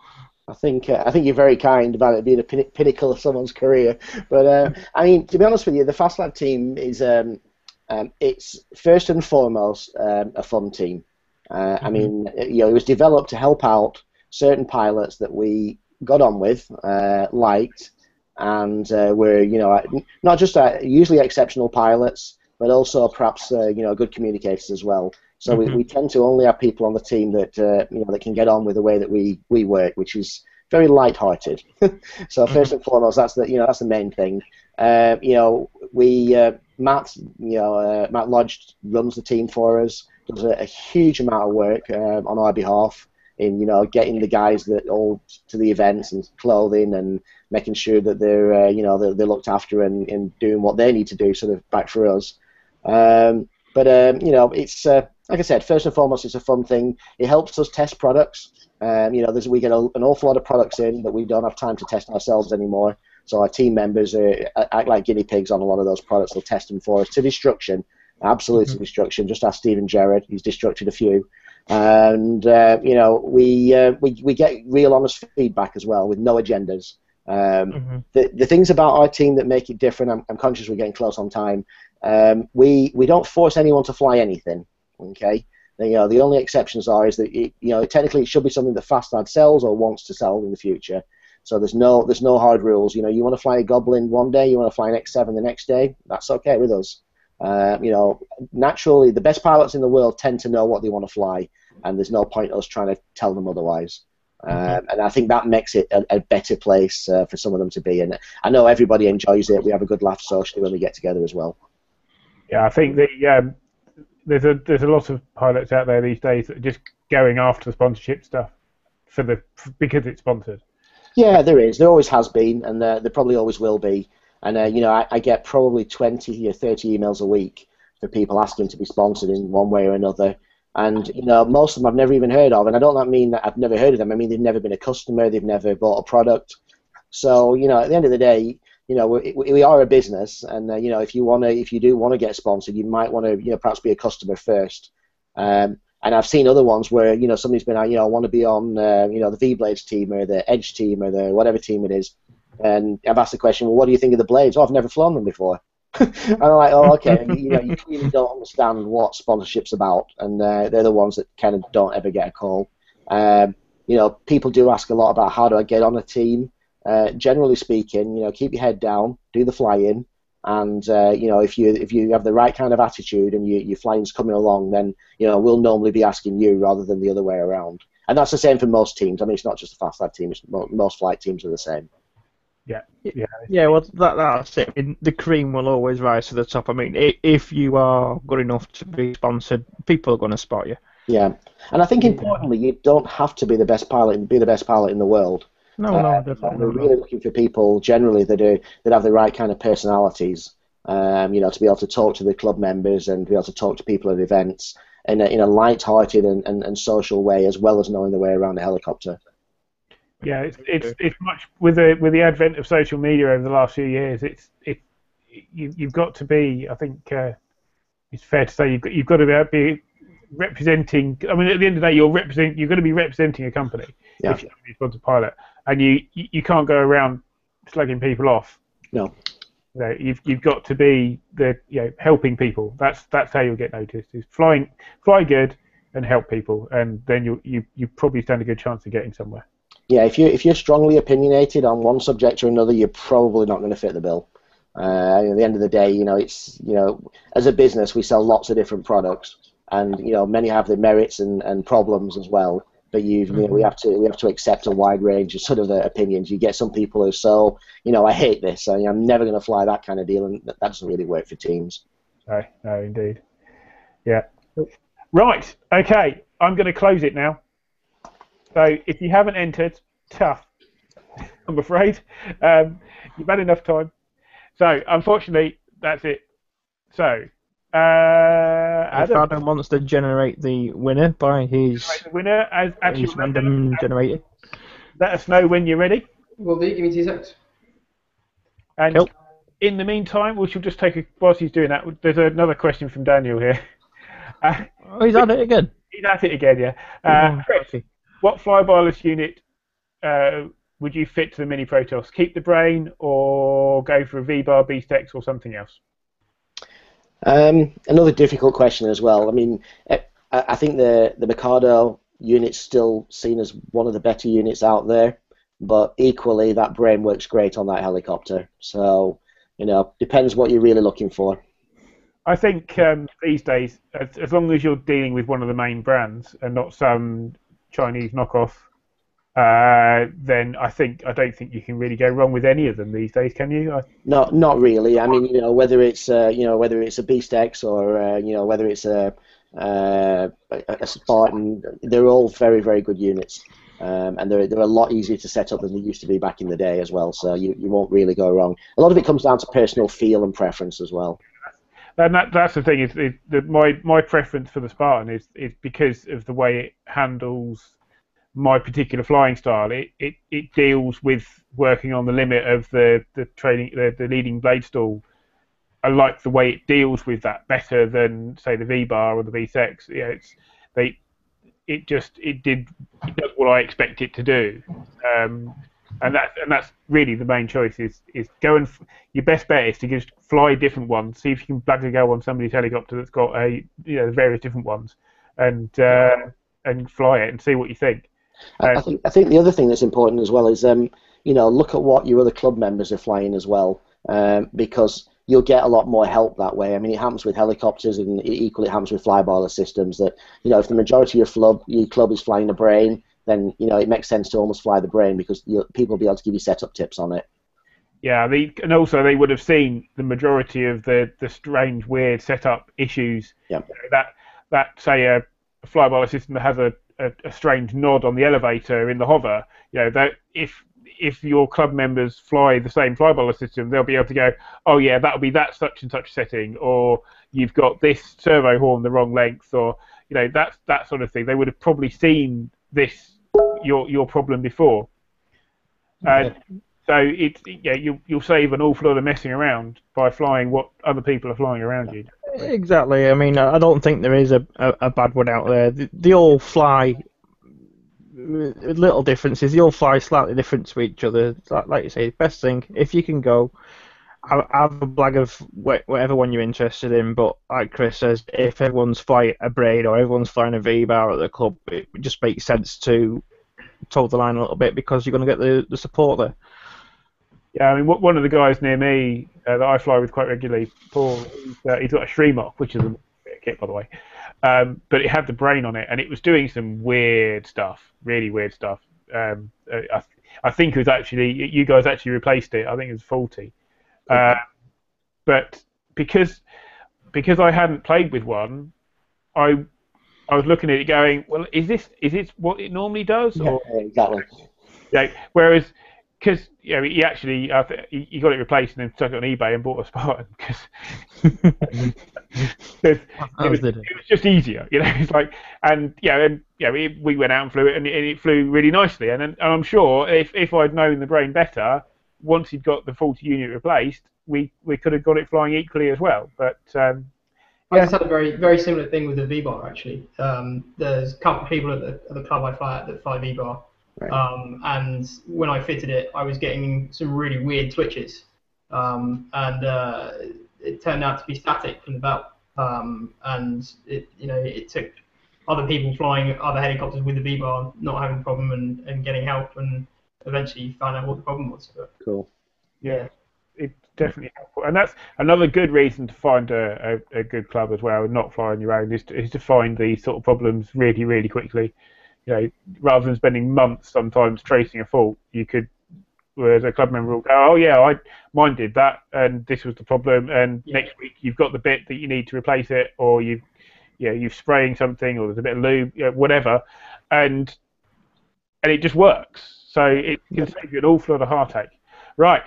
I think you're very kind about it being a pinnacle of someone's career, but I mean, to be honest with you, the Fastlag team is it's first and foremost a fun team. I mean, it was developed to help out certain pilots that we got on with, liked, and were not just usually exceptional pilots, but also perhaps good communicators as well. So we tend to only have people on the team that that can get on with the way that we work, which is very light-hearted. So first and foremost, that's the main thing. Matt Lodge runs the team for us, does a huge amount of work on our behalf in getting the guys all to the events and clothing and making sure that they're they're looked after and doing what they need to do sort of back for us. But it's like I said, first and foremost, it's a fun thing. It helps us test products. We get an awful lot of products in that we don't have time to test ourselves anymore. So our team members act like guinea pigs on a lot of those products. They'll test them for us to destruction, absolute to destruction. Just ask Stephen Gerrard; he's destructed a few. And we get real, honest feedback as well with no agendas. The things about our team that make it different. I'm conscious we're getting close on time. We don't force anyone to fly anything. Okay, the only exceptions is that technically it should be something that Fastlag sells or wants to sell in the future. So there's no hard rules. You want to fly a Goblin one day, you want to fly an X7 the next day. That's okay with us. Naturally, the best pilots in the world tend to know what they want to fly, and there's no point us trying to tell them otherwise. And I think that makes it a better place for some of them to be. And I know everybody enjoys it. We have a good laugh socially when we get together as well. Yeah, I think there's a lot of pilots out there these days that are just going after the sponsorship stuff because it's sponsored. Yeah, there is. There always has been, and there probably always will be. And I get probably 20 or 30 emails a week for people asking to be sponsored in one way or another. And most of them I've never even heard of, and I don't mean that I've never heard of them. I mean they've never been a customer, they've never bought a product. So at the end of the day, we are a business, and if you do want to get sponsored, you might want to perhaps be a customer first. And I've seen other ones where somebody's been I want to be on the V-Blades team or the Edge team or the whatever team it is, and I've asked the question, well, what do you think of the blades? Oh, I've never flown them before. And I'm like, oh, okay, you clearly don't understand what sponsorship's about, and they're the ones that kind of don't ever get a call. People do ask a lot about how do I get on a team. Generally speaking, keep your head down, do the flying, and if you have the right kind of attitude and your flying's coming along, then we'll normally be asking you rather than the other way around. And that's the same for most teams. I mean, it's not just the Fastlag team; most flight teams are the same. Yeah. Well, that's it. I mean, the cream will always rise to the top. I mean, if you are good enough to be sponsored, people are going to spot you. Yeah, and I think importantly, you don't have to be the best pilot and be the best pilot in the world. No, definitely We're not. really looking for people generally that have the right kind of personalities. To be able to talk to the club members and be able to talk to people at events in a light-hearted and social way, as well as knowing the way around a helicopter. Yeah, it's much with the advent of social media over the last few years. You've got to be. I think it's fair to say you've got to be representing. I mean, at the end of the day, you're going to be representing a company if you're a sponsored pilot, and you can't go around slugging people off. No. You've got to be helping people. That's how you'll get noticed. Is fly good and help people, and then you probably stand a good chance of getting somewhere. Yeah, if you're strongly opinionated on one subject or another, you're probably not going to fit the bill. At the end of the day, as a business, we sell lots of different products, and many have their merits and problems as well. But we have to accept a wide range of sort of opinions. You get some people who are so, I hate this, I'm never going to fly that kind of deal, and that doesn't really work for teams. No, indeed. Yeah. Right. Okay. I'm going to close it now. So if you haven't entered, tough. I'm afraid you've had enough time. So unfortunately, that's it. So. If Adam wants to generate the winner by his random generator, let us know when you're ready. Will do. Give me 2 seconds. And in the meantime, we shall just whilst he's doing that, there's another question from Daniel here. He's at it again. He's at it again, yeah. Chris, what flybarless unit would you fit to the Mini Protoss? Keep the brain or go for a V-bar, Beastex, or something else? Another difficult question as well. I mean, I think the Mikado unit's still seen as one of the better units out there, but equally that brain works great on that helicopter. So, depends what you're really looking for. I think these days, as long as you're dealing with one of the main brands and not some Chinese knockoff, then I don't think you can really go wrong with any of them these days, can you? No, not really. I mean, whether it's a Beastex or whether it's a Spartan, they're all very, very good units, and they're a lot easier to set up than they used to be back in the day as well. So you won't really go wrong. A lot of it comes down to personal feel and preference as well. And that's the thing is my preference for the Spartan is because of the way it handles my particular flying style. It deals with working on the limit of the leading blade stall. I like the way it deals with that better than say the V-bar or the V6. It does what I expect it to do, and that's really the main choice. Is go and your best bet is to just fly different ones. See if you can plug a go on somebody's helicopter that's got various different ones, and fly it and see what you think. I think the other thing that's important as well is look at what your other club members are flying as well, because you'll get a lot more help that way. I mean, it happens with helicopters, and equally it happens with flybarless systems. That if the majority of your club is flying a brain, then it makes sense to almost fly the brain because people will be able to give you setup tips on it. Yeah, and also they would have seen the majority of the strange, weird setup issues. Yeah. That say a flybarless system that has a strange nod on the elevator in the hover, that if your club members fly the same flybarless system, they'll be able to go, oh yeah, that'll be that such and such setting, or you've got this servo horn the wrong length, or that sort of thing. They would have probably seen your problem before. So you'll save an awful lot of messing around by flying what other people are flying around you. Exactly. I mean, I don't think there is a bad one out there. They all fly little differences. They all fly slightly different to each other. Like you say, best thing if you can go, have a blag of whatever one you're interested in. But like Chris says, if everyone's flying a braid or everyone's flying a V-bar at the club, it just makes sense to toe the line a little bit because you're going to get the support there. Yeah, I mean, one of the guys near me that I fly with quite regularly, Paul, he's got a Shreemok, which is a kit, by the way, but it had the brain on it, and it was doing some weird stuff, really weird stuff. I think it was actually, you guys actually replaced it. I think it was faulty. But because I hadn't played with one, I I was looking at it going, well, is this what it normally does? Yeah, Or, exactly. yeah, whereas, because he actually he got it replaced and then stuck it on eBay and bought a Spartan because it was just easier, It's like, and we went out and flew it, and it flew really nicely. And I'm sure if I'd known the brain better, once he'd got the faulty unit replaced, we could have got it flying equally as well. But I just had a very very similar thing with the V-bar actually. There's a couple of people at the club I fly at that fly V-bar, right. And when I fitted it, I was getting some really weird twitches, and it turned out to be static from the belt. And it took other people flying other helicopters with the V-bar not having a problem and getting help, and eventually found out what the problem was. But, cool. Yeah. It's definitely helpful, and that's another good reason to find a good club as well, and not fly on your own, is to find these sort of problems really, really quickly. Rather than spending months sometimes tracing a fault, you could, whereas a club member will go, oh yeah, mine did that, and this was the problem, and next week you've got the bit that you need to replace it, or you're spraying something, or there's a bit of lube, whatever, and it just works. So it can save you an awful lot of heartache. Right.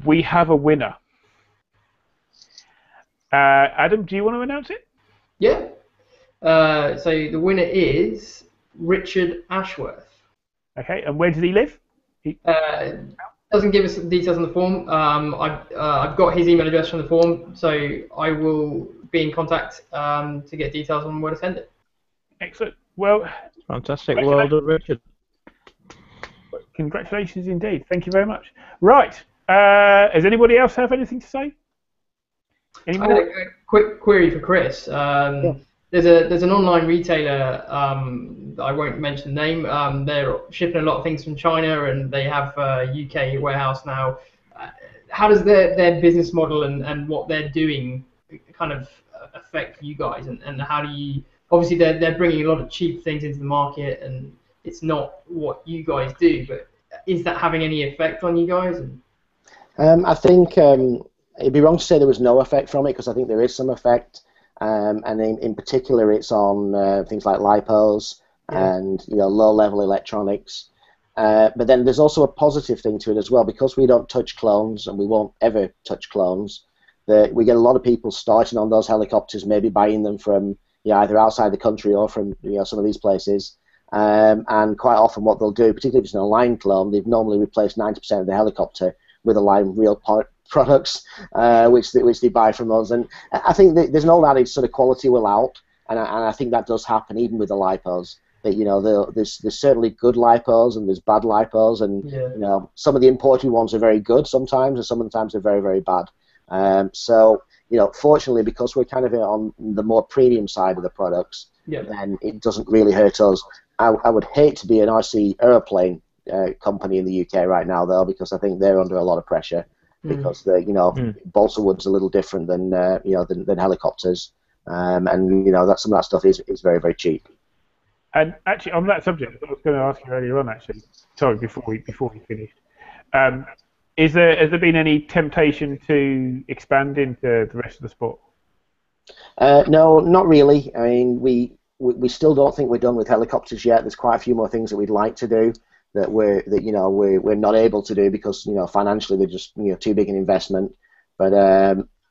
We have a winner. Adam, do you want to announce it? Yeah. So the winner is Richard Ashworth. Okay, and where does he live? Doesn't give us details on the form. I've got his email address from the form, so I will be in contact to get details on where to send it. Excellent. Well, fantastic. Well done, Richard. Congratulations indeed. Thank you very much. Right. Does anybody else have anything to say? I had a quick query for Chris. There's an online retailer, I won't mention the name, they're shipping a lot of things from China, and they have a UK warehouse now. How does their business model and what they're doing kind of affect you guys, and how do you, obviously they're bringing a lot of cheap things into the market, and it's not what you guys do, but is that having any effect on you guys? I think it'd be wrong to say there was no effect from it, because I think there is some effect. And in particular, it's on things like lipos and low-level electronics. But then there's also a positive thing to it as well, because we don't touch clones, and we won't ever touch clones. That we get a lot of people starting on those helicopters, maybe buying them from either outside the country or from some of these places. And quite often, what they'll do, particularly if it's an aligned clone, they've normally replaced 90% of the helicopter with aligned real products, which they buy from us. And I think that there's no added sort of quality will out, and I think that does happen even with the lipos. That there's certainly good lipos and there's bad lipos, and some of the imported ones are very good sometimes, and some of the times they're very, very bad. So fortunately, because we're kind of on the more premium side of the products, then it doesn't really hurt us. I would hate to be an RC airplane company in the UK right now, though, because I think they're under a lot of pressure. Because balsa wood's a little different than than helicopters, and that some of that stuff is very, very cheap. And actually, on that subject, I was going to ask you earlier on. Actually, sorry, before we finished, has there been any temptation to expand into the rest of the sport? No, not really. I mean, we still don't think we're done with helicopters yet. There's quite a few more things that we'd like to do that we're not able to do because financially they're just too big an investment. But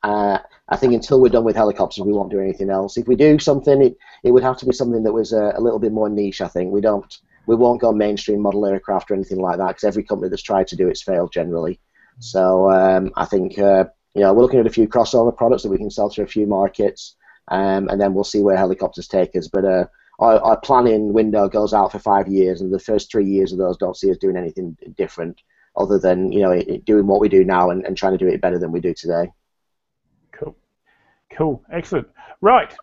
I think until we're done with helicopters, we won't do anything else. If we do something, it would have to be something that was a little bit more niche. I think we won't go mainstream model aircraft or anything like that, because every company that's tried to do it's failed generally. So I think we're looking at a few crossover products that we can sell to a few markets, and then we'll see where helicopters take us. But our planning window goes out for 5 years, and the first 3 years of those don't see us doing anything different other than doing what we do now and trying to do it better than we do today. Cool, excellent. Right,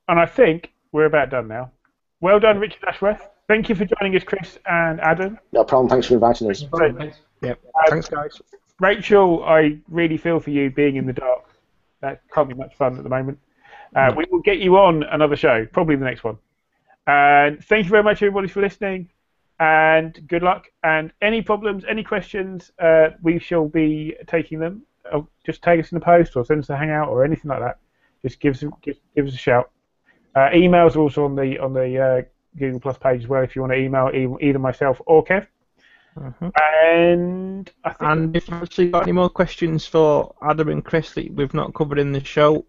and I think we're about done now. Well done, Richard Ashworth. Thank you for joining us, Chris and Adam. No problem. Thanks for inviting us. Yep. Thanks, guys. Rachel, I really feel for you being in the dark. That can't be much fun at the moment. We will get you on another show, probably the next one. And thank you very much, everybody, for listening. And good luck. And any problems, any questions, we shall be taking them. Just tag us in the post or send us a hangout or anything like that. Just give us a shout. Emails are also on the Google Plus page as well if you want to email either myself or Kev. And I think. And if you've actually got any more questions for Adam and Chris that we've not covered in the show,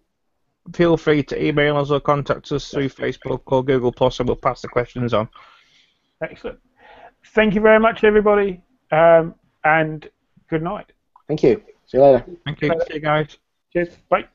feel free to email us or contact us through Facebook or Google Plus, and we'll pass the questions on. Excellent. Thank you very much, everybody, and good night. Thank you. See you later. Thank you. See you guys. Cheers. Bye.